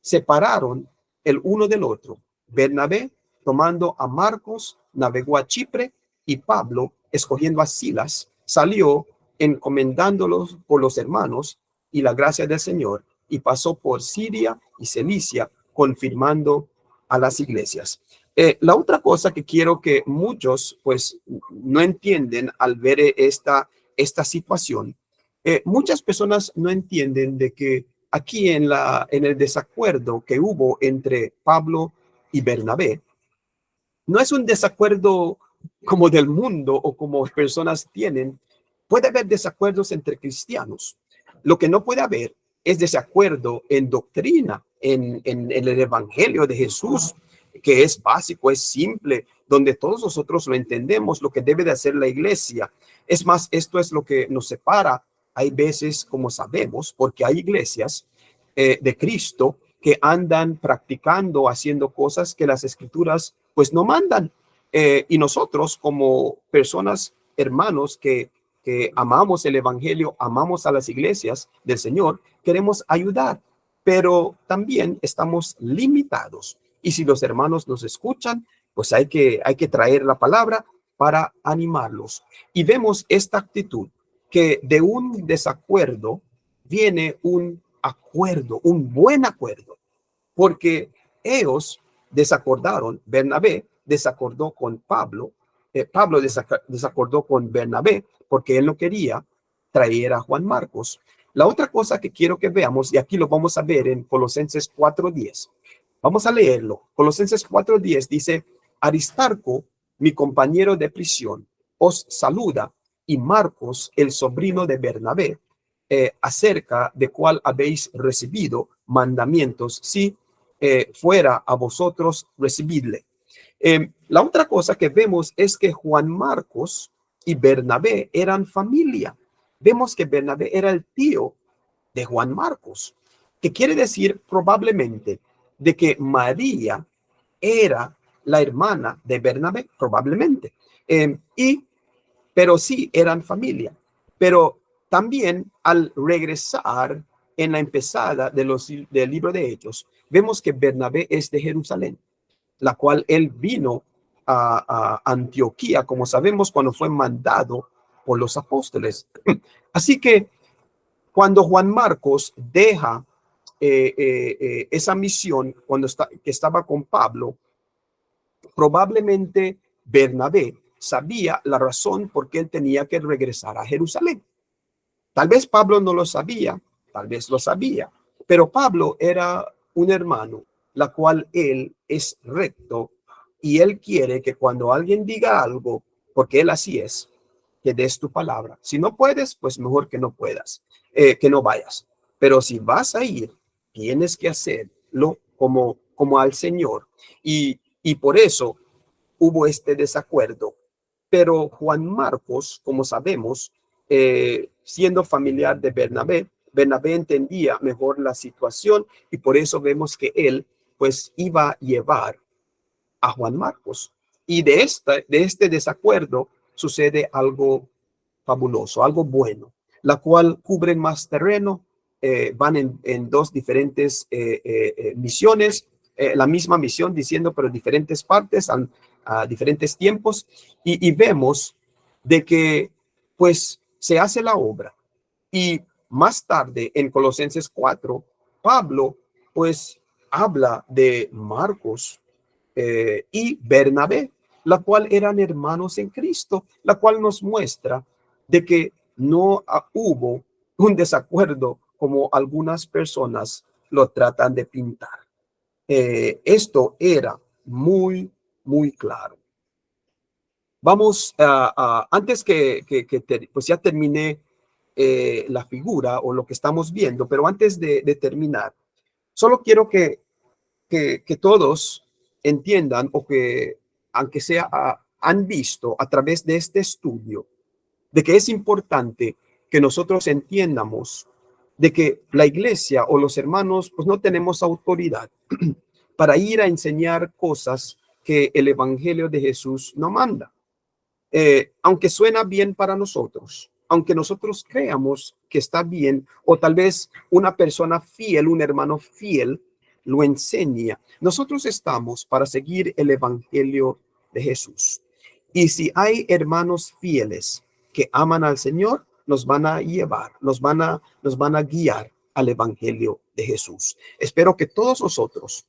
separaron el uno del otro. Bernabé, tomando a Marcos, navegó a Chipre, y Pablo, escogiendo a Silas, salió encomendándolos por los hermanos y la gracia del Señor, y pasó por Siria y Cilicia, confirmando a las iglesias. La otra cosa que quiero que muchos pues no entienden al ver esta situación, muchas personas no entienden de que aquí en el desacuerdo que hubo entre Pablo y Bernabé, no es un desacuerdo como del mundo o como personas tienen. Puede haber desacuerdos entre cristianos. Lo que no puede haber es desacuerdo en doctrina en el Evangelio de Jesús, que es básico, es simple, donde todos nosotros lo entendemos, lo que debe de hacer la iglesia. Es más, esto es lo que nos separa. Hay veces, como sabemos, porque hay iglesias de Cristo que andan practicando, haciendo cosas que las escrituras pues no mandan. Y nosotros como personas, hermanos que amamos el evangelio, amamos a las iglesias del Señor, queremos ayudar, pero también estamos limitados. Y si los hermanos nos escuchan, pues hay que traer la palabra para animarlos. Y vemos esta actitud, que de un desacuerdo viene un acuerdo, un buen acuerdo, porque ellos desacordaron. Bernabé desacordó con Pablo, Pablo desacordó con Bernabé, porque él no quería traer a Juan Marcos. La otra cosa que quiero que veamos, y aquí lo vamos a ver en Colosenses 4:10, vamos a leerlo. Colosenses 4:10 dice: Aristarco, mi compañero de prisión, os saluda, y Marcos, el sobrino de Bernabé, acerca de cuál habéis recibido mandamientos, si fuera a vosotros recibidle. La otra cosa que vemos es que Juan Marcos y Bernabé eran familia. Vemos que Bernabé era el tío de Juan Marcos, que quiere decir probablemente de que María era la hermana de Bernabé, probablemente. Pero sí eran familia. Pero también al regresar en la empezada del libro de Hechos, vemos que Bernabé es de Jerusalén, la cual él vino a Antioquía, como sabemos, cuando fue mandado por los apóstoles. Así que cuando Juan Marcos deja esa misión, que estaba con Pablo, probablemente Bernabé sabía la razón por qué él tenía que regresar a Jerusalén. Tal vez Pablo no lo sabía, tal vez lo sabía, pero Pablo era un hermano, la cual él es recto, y él quiere que cuando alguien diga algo, porque él así es, que des tu palabra. Si no puedes, pues mejor que no puedas, que no vayas. Pero si vas a ir, tienes que hacerlo como al Señor. Y por eso hubo este desacuerdo. Pero Juan Marcos, como sabemos, siendo familiar de Bernabé, Bernabé entendía mejor la situación, y por eso vemos que él pues iba a llevar a Juan Marcos. Y de este desacuerdo sucede algo fabuloso, algo bueno, la cual cubren más terreno, van en dos diferentes misiones, la misma misión diciendo, pero diferentes partes, a diferentes tiempos, y vemos de que pues se hace la obra. Y más tarde en Colosenses 4, Pablo pues habla de Marcos y Bernabé, la cual eran hermanos en Cristo, la cual nos muestra de que no hubo un desacuerdo como algunas personas lo tratan de pintar. Esto era muy, muy claro. Vamos, antes pues ya terminé la figura o lo que estamos viendo, pero antes de terminar, solo quiero que todos entiendan, o que aunque sea han visto a través de este estudio, de que es importante que nosotros entiendamos de que la iglesia o los hermanos pues no tenemos autoridad para ir a enseñar cosas que el evangelio de Jesús no manda. Aunque suena bien para nosotros, aunque nosotros creamos que está bien, o tal vez una persona fiel, un hermano fiel, lo enseña, nosotros estamos para seguir el evangelio de Jesús. Y si hay hermanos fieles que aman al Señor, nos van a llevar, nos van a guiar al evangelio de Jesús. Espero que todos nosotros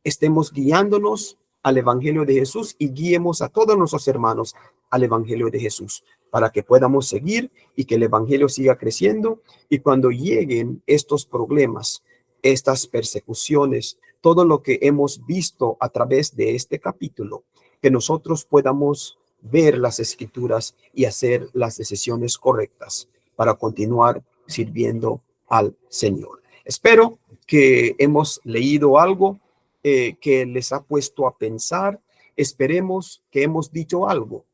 estemos guiándonos al evangelio de Jesús y guiemos a todos nuestros hermanos al evangelio de Jesús, para que podamos seguir y que el evangelio siga creciendo. Y cuando lleguen estos problemas, estas persecuciones, todo lo que hemos visto a través de este capítulo, que nosotros podamos ver las escrituras y hacer las decisiones correctas para continuar sirviendo al Señor. Espero que hemos leído algo que les ha puesto a pensar. Esperemos que hemos dicho algo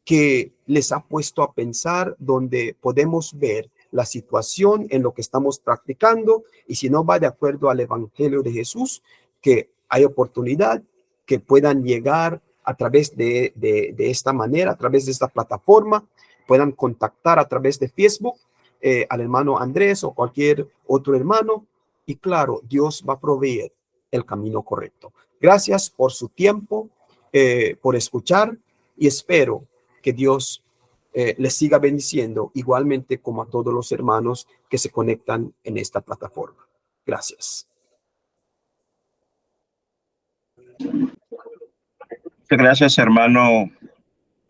que les ha puesto a pensar, donde podemos ver la situación en lo que estamos practicando, y si no va de acuerdo al Evangelio de Jesús, que hay oportunidad que puedan llegar a través de esta manera, a través de esta plataforma, puedan contactar a través de Facebook al hermano Andrés o cualquier otro hermano, y claro, Dios va a proveer el camino correcto. Gracias por su tiempo, por escuchar, y espero que Dios les siga bendiciendo igualmente como a todos los hermanos que se conectan en esta plataforma. Gracias. Muchas gracias, hermano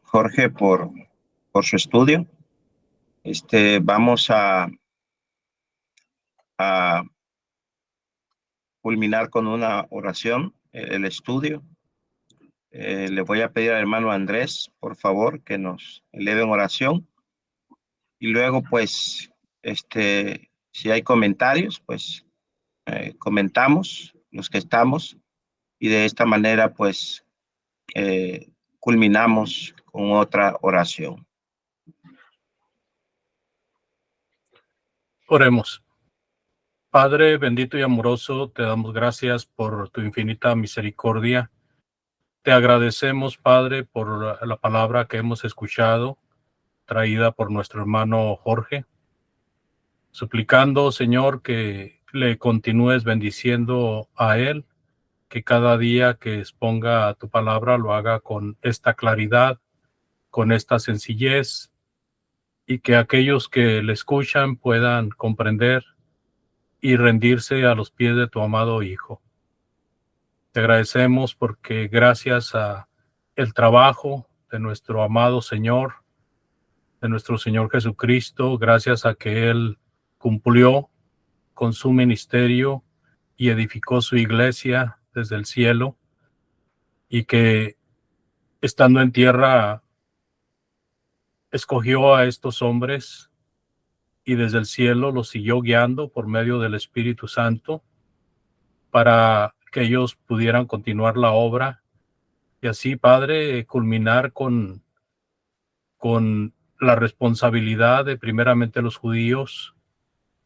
Jorge, por su estudio. Vamos a culminar con una oración el estudio. Le voy a pedir al hermano Andrés, por favor, que nos eleve en oración. Y luego, pues, si hay comentarios, pues, comentamos los que estamos. Y de esta manera, pues, culminamos con otra oración. Oremos. Padre bendito y amoroso, te damos gracias por tu infinita misericordia. Te agradecemos, Padre, por la palabra que hemos escuchado, traída por nuestro hermano Jorge, suplicando, Señor, que le continúes bendiciendo a él, que cada día que exponga tu palabra lo haga con esta claridad, con esta sencillez, y que aquellos que le escuchan puedan comprender y rendirse a los pies de tu amado Hijo. Te agradecemos porque gracias a el trabajo de nuestro amado Señor, de nuestro Señor Jesucristo, gracias a que Él cumplió con su ministerio y edificó su iglesia desde el cielo, y que estando en tierra escogió a estos hombres y desde el cielo los siguió guiando por medio del Espíritu Santo para que ellos pudieran continuar la obra y así, Padre, culminar con la responsabilidad de primeramente los judíos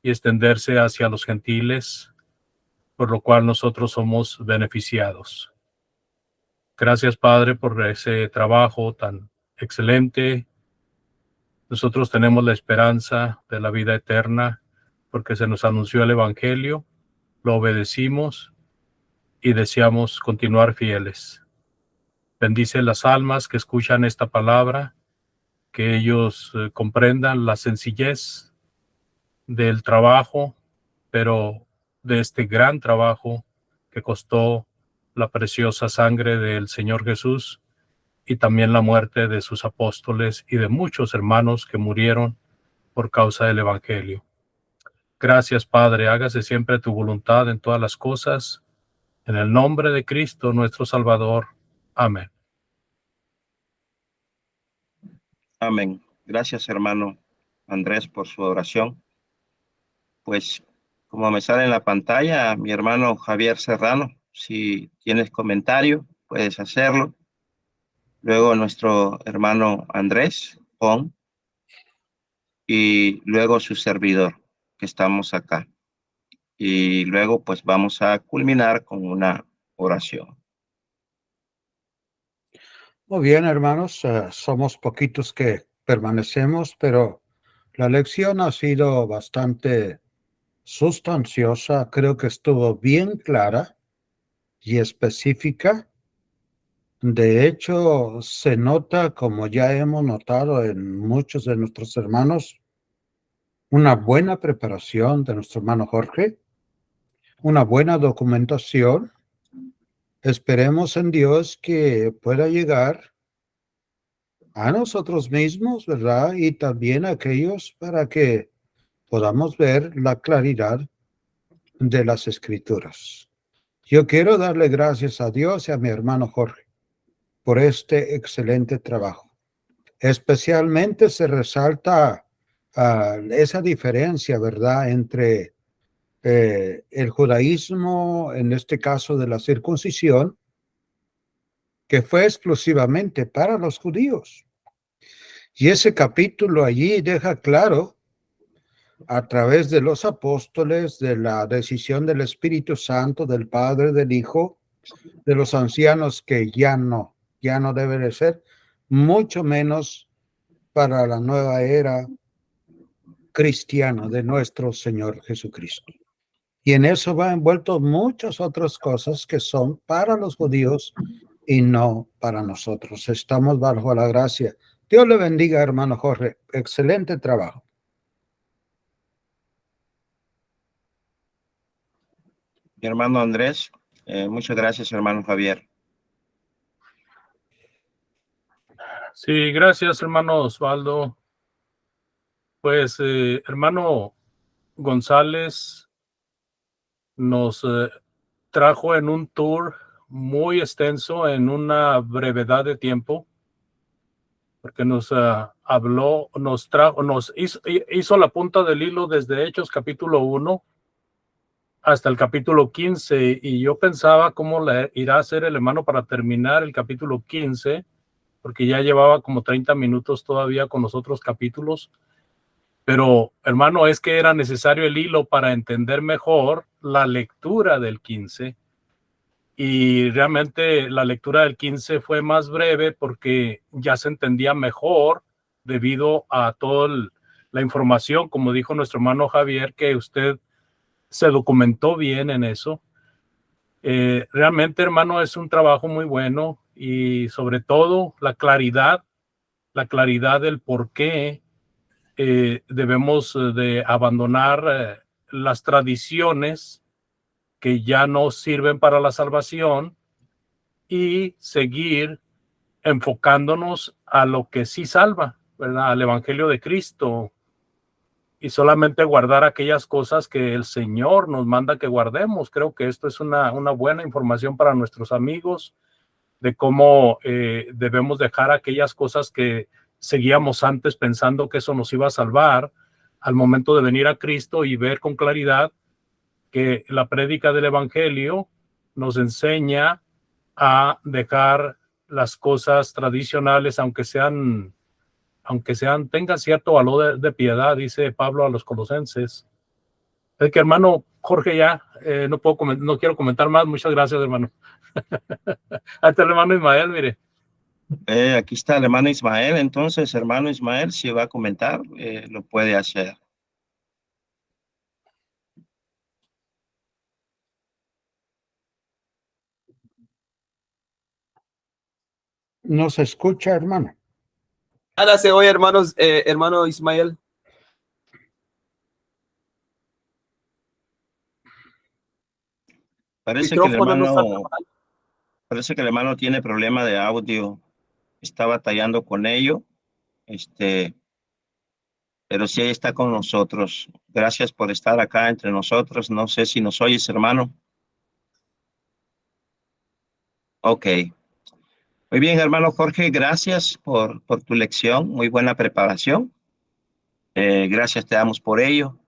y extenderse hacia los gentiles, por lo cual nosotros somos beneficiados. Gracias, Padre, por ese trabajo tan excelente. Nosotros tenemos la esperanza de la vida eterna porque se nos anunció el Evangelio, lo obedecimos y deseamos continuar fieles. Bendice las almas que escuchan esta palabra, que ellos comprendan la sencillez del trabajo, pero de este gran trabajo que costó la preciosa sangre del Señor Jesús y también la muerte de sus apóstoles y de muchos hermanos que murieron por causa del Evangelio. Gracias, Padre, hágase siempre tu voluntad en todas las cosas, en el nombre de Cristo nuestro Salvador. Amén. Amén. Gracias, hermano Andrés, por su oración. Pues, como me sale en la pantalla, mi hermano Javier Serrano, si tienes comentario, puedes hacerlo. Luego nuestro hermano Andrés Pon, y luego su servidor, que estamos acá. Y luego, pues, vamos a culminar con una oración. Muy bien, hermanos, somos poquitos que permanecemos, pero la lección ha sido bastante sustanciosa. Creo que estuvo bien clara y específica. De hecho, se nota, como ya hemos notado en muchos de nuestros hermanos, una buena preparación de nuestro hermano Jorge, una buena documentación. Esperemos en Dios que pueda llegar a nosotros mismos, ¿verdad? Y también a aquellos, para que podamos ver la claridad de las Escrituras. Yo quiero darle gracias a Dios y a mi hermano Jorge por este excelente trabajo. Especialmente se resalta esa diferencia, ¿verdad?, entre el judaísmo, en este caso de la circuncisión, que fue exclusivamente para los judíos. Y ese capítulo allí deja claro, a través de los apóstoles, de la decisión del Espíritu Santo, del Padre, del Hijo, de los ancianos, que ya no debe de ser, mucho menos para la nueva era cristiana de nuestro Señor Jesucristo. Y en eso va envuelto muchas otras cosas que son para los judíos y no para nosotros. Estamos bajo la gracia. Dios le bendiga, hermano Jorge. Excelente trabajo. Mi hermano Andrés, muchas gracias, hermano Javier. Sí, gracias, hermano Osvaldo. Pues, hermano González nos trajo en un tour muy extenso en una brevedad de tiempo, porque nos habló, nos hizo la punta del hilo desde Hechos capítulo 1 hasta el capítulo 15, y yo pensaba cómo le irá a hacer el hermano para terminar el capítulo 15, porque ya llevaba como 30 minutos todavía con los otros capítulos. Pero, hermano, es que era necesario el hilo para entender mejor la lectura del 15. Y realmente la lectura del 15 fue más breve porque ya se entendía mejor debido a toda la información, como dijo nuestro hermano Javier, que usted se documentó bien en eso. Realmente, hermano, es un trabajo muy bueno, y sobre todo la claridad del por qué debemos de abandonar las tradiciones que ya no sirven para la salvación y seguir enfocándonos a lo que sí salva, ¿verdad? Al Evangelio de Cristo, y solamente guardar aquellas cosas que el Señor nos manda que guardemos. Creo que esto es una buena información para nuestros amigos de cómo debemos dejar aquellas cosas que seguíamos antes pensando que eso nos iba a salvar, al momento de venir a Cristo y ver con claridad que la prédica del Evangelio nos enseña a dejar las cosas tradicionales, aunque tengan cierto valor de piedad, dice Pablo a los colosenses. Es que, hermano Jorge, ya no quiero comentar más. Muchas gracias, hermano. Hasta el hermano Ismael, mire. Aquí está el hermano Ismael. Entonces, hermano Ismael, si va a comentar, lo puede hacer. ¿No se escucha, hermano? Nada se oye, hermanos, hermano Ismael. Parece que el Micrófono no está hermano, trabajando. parece que el hermano tiene problema de audio. Está batallando con ello. Pero sí está con nosotros. Gracias por estar acá entre nosotros. No sé si nos oyes, hermano. Ok. Muy bien, hermano Jorge, gracias por tu lección. Muy buena preparación. Gracias te damos por ello.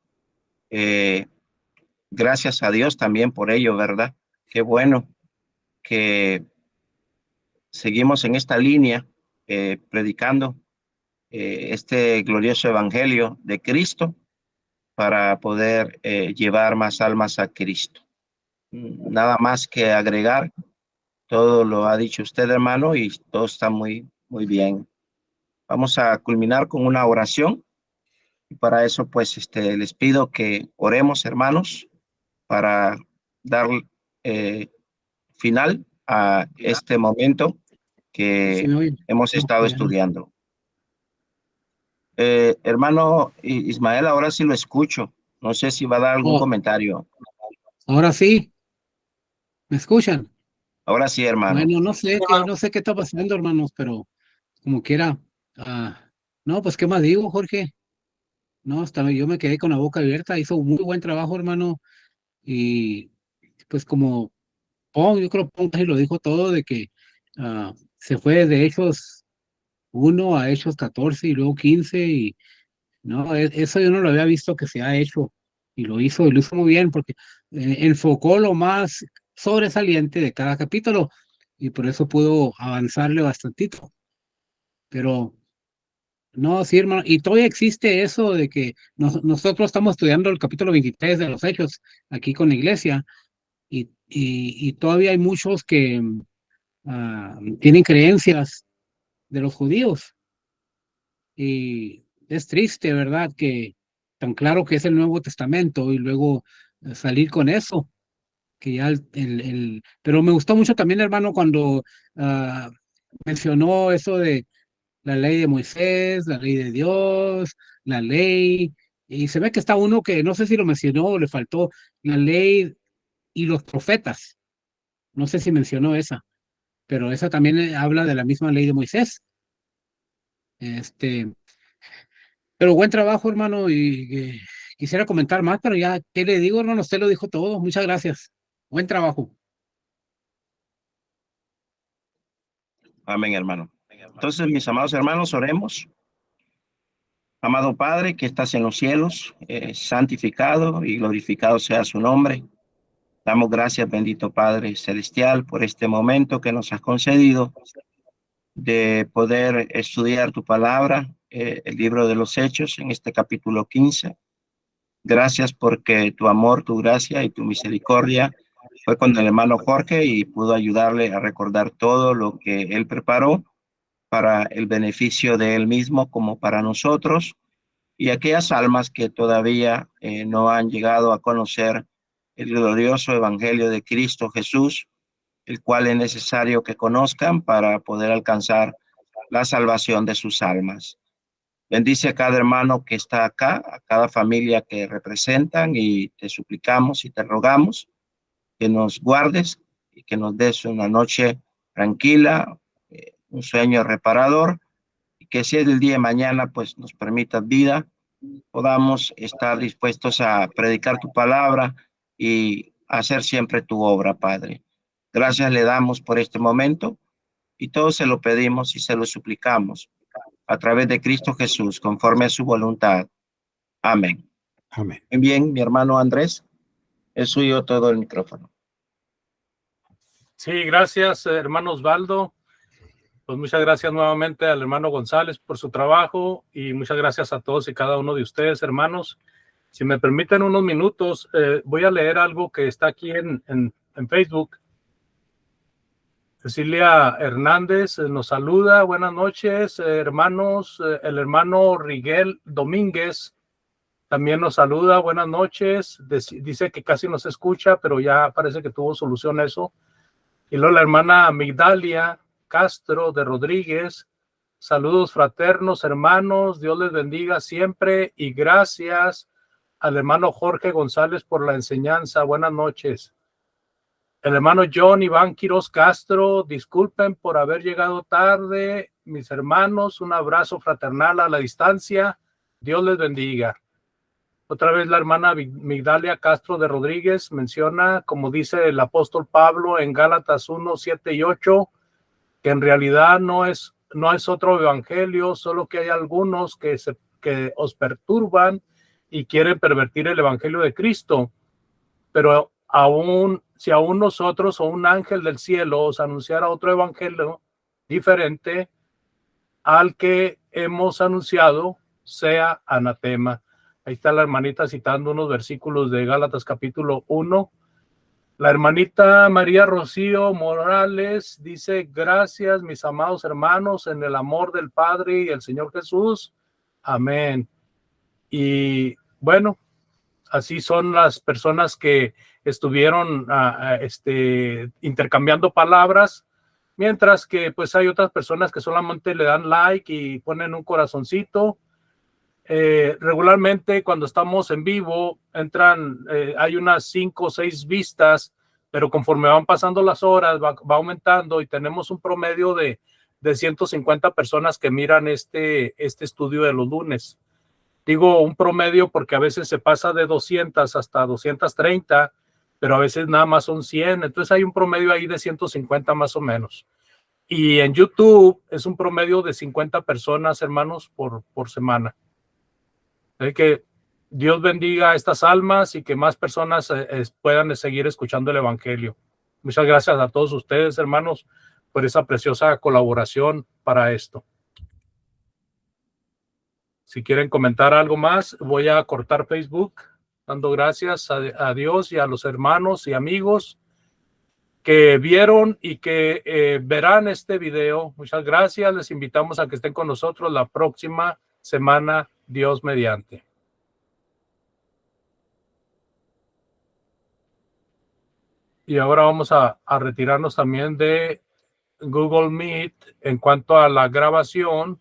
Gracias a Dios también por ello, ¿verdad? Qué bueno que seguimos en esta línea, predicando este glorioso evangelio de Cristo para poder llevar más almas a Cristo. Nada más que agregar. Todo lo ha dicho usted, hermano, y todo está muy, muy bien. Vamos a culminar con una oración. Y para eso, pues, les pido que oremos, hermanos, para dar final a este momento que hemos estado estudiando. Hermano Ismael, ahora sí lo escucho. No sé si va a dar algún comentario. Ahora sí, ¿me escuchan? Ahora sí, hermano. Bueno, no sé qué está pasando, hermanos, pero como quiera. No, pues, ¿qué más digo, Jorge? No, yo me quedé con la boca abierta. Hizo un muy buen trabajo, hermano. Y pues como yo creo que Pong lo dijo todo, de que se fue de Hechos 1 a Hechos 14 y luego 15, y no, eso yo no lo había visto que se ha hecho. y lo hizo muy bien porque enfocó lo más sobresaliente de cada capítulo y por eso pudo avanzarle bastantito. Pero no, sí, hermano, y todavía existe eso de que nosotros estamos estudiando el capítulo 23 de los Hechos aquí con la iglesia y todavía hay muchos que tienen creencias de los judíos y es triste, ¿verdad? Que tan claro que es el Nuevo Testamento y luego salir con eso, que ya pero me gustó mucho también, hermano, cuando mencionó eso de la ley de Moisés, la ley de Dios, la ley, y se ve que está uno que no sé si lo mencionó o le faltó, la ley y los profetas, no sé si mencionó esa, pero esa también habla de la misma ley de Moisés. Este, pero buen trabajo, hermano, y quisiera comentar más, pero ya, ¿qué le digo, hermano? Usted lo dijo todo, muchas gracias. Buen trabajo. Amén, hermano. Entonces, mis amados hermanos, oremos. Amado Padre, que estás en los cielos, santificado y glorificado sea su nombre. Damos gracias, bendito Padre Celestial, por este momento que nos has concedido de poder estudiar tu palabra, el libro de los Hechos, en este capítulo 15. Gracias porque tu amor, tu gracia y tu misericordia fue con el hermano Jorge y pudo ayudarle a recordar todo lo que él preparó para el beneficio de él mismo como para nosotros y aquellas almas que todavía no han llegado a conocer el glorioso evangelio de Cristo Jesús, el cual es necesario que conozcan para poder alcanzar la salvación de sus almas. Bendice a cada hermano que está acá, a cada familia que representan y te suplicamos y te rogamos que nos guardes y que nos des una noche tranquila, un sueño reparador y que si es el día de mañana pues nos permitas vida, podamos estar dispuestos a predicar tu palabra y hacer siempre tu obra, Padre. Gracias le damos por este momento y todo se lo pedimos y se lo suplicamos a través de Cristo Jesús, conforme a su voluntad. Amén. Amén. Bien, mi hermano Andrés, es suyo todo el micrófono. Sí, gracias, hermano Osvaldo. Pues muchas gracias nuevamente al hermano González por su trabajo y muchas gracias a todos y cada uno de ustedes, hermanos. Si me permiten unos minutos, voy a leer algo que está aquí en Facebook. Cecilia Hernández nos saluda. Buenas noches, hermanos. El hermano Rigel Domínguez también nos saluda. Buenas noches. Dice que casi nos escucha, pero ya parece que tuvo solución eso. Y luego la hermana Migdalia Castro de Rodríguez. Saludos fraternos, hermanos. Dios les bendiga siempre y gracias al hermano Jorge González por la enseñanza. Buenas noches. El hermano John Iván Quiroz Castro, disculpen por haber llegado tarde. Mis hermanos, un abrazo fraternal a la distancia. Dios les bendiga. Otra vez la hermana Migdalia Castro de Rodríguez menciona, como dice el apóstol Pablo en Gálatas 1, 7 y 8, que en realidad no es otro evangelio, solo que hay algunos que os perturban y quieren pervertir el evangelio de Cristo. Pero si aún nosotros o un ángel del cielo os anunciara otro evangelio diferente al que hemos anunciado, sea anatema. Ahí está la hermanita citando unos versículos de Gálatas capítulo 1. La hermanita María Rocío Morales dice, gracias mis amados hermanos en el amor del Padre y el Señor Jesús. Amén. Y bueno, así son las personas que estuvieron intercambiando palabras, mientras que pues hay otras personas que solamente le dan like y ponen un corazoncito. Regularmente cuando estamos en vivo hay unas 5 o 6 vistas, pero conforme van pasando las horas va aumentando y tenemos un promedio de 150 personas que miran este estudio de los lunes. Digo un promedio porque a veces se pasa de 200 hasta 230, pero a veces nada más son 100, entonces hay un promedio ahí de 150 más o menos. Y en YouTube es un promedio de 50 personas, hermanos, por semana. Es que Dios bendiga a estas almas y que más personas puedan seguir escuchando el Evangelio. Muchas gracias a todos ustedes, hermanos, por esa preciosa colaboración para esto. Si quieren comentar algo más, voy a cortar Facebook, dando gracias a Dios y a los hermanos y amigos que vieron y que verán este video. Muchas gracias. Les invitamos a que estén con nosotros la próxima semana, Dios mediante. Y ahora vamos a retirarnos también de Google Meet en cuanto a la grabación.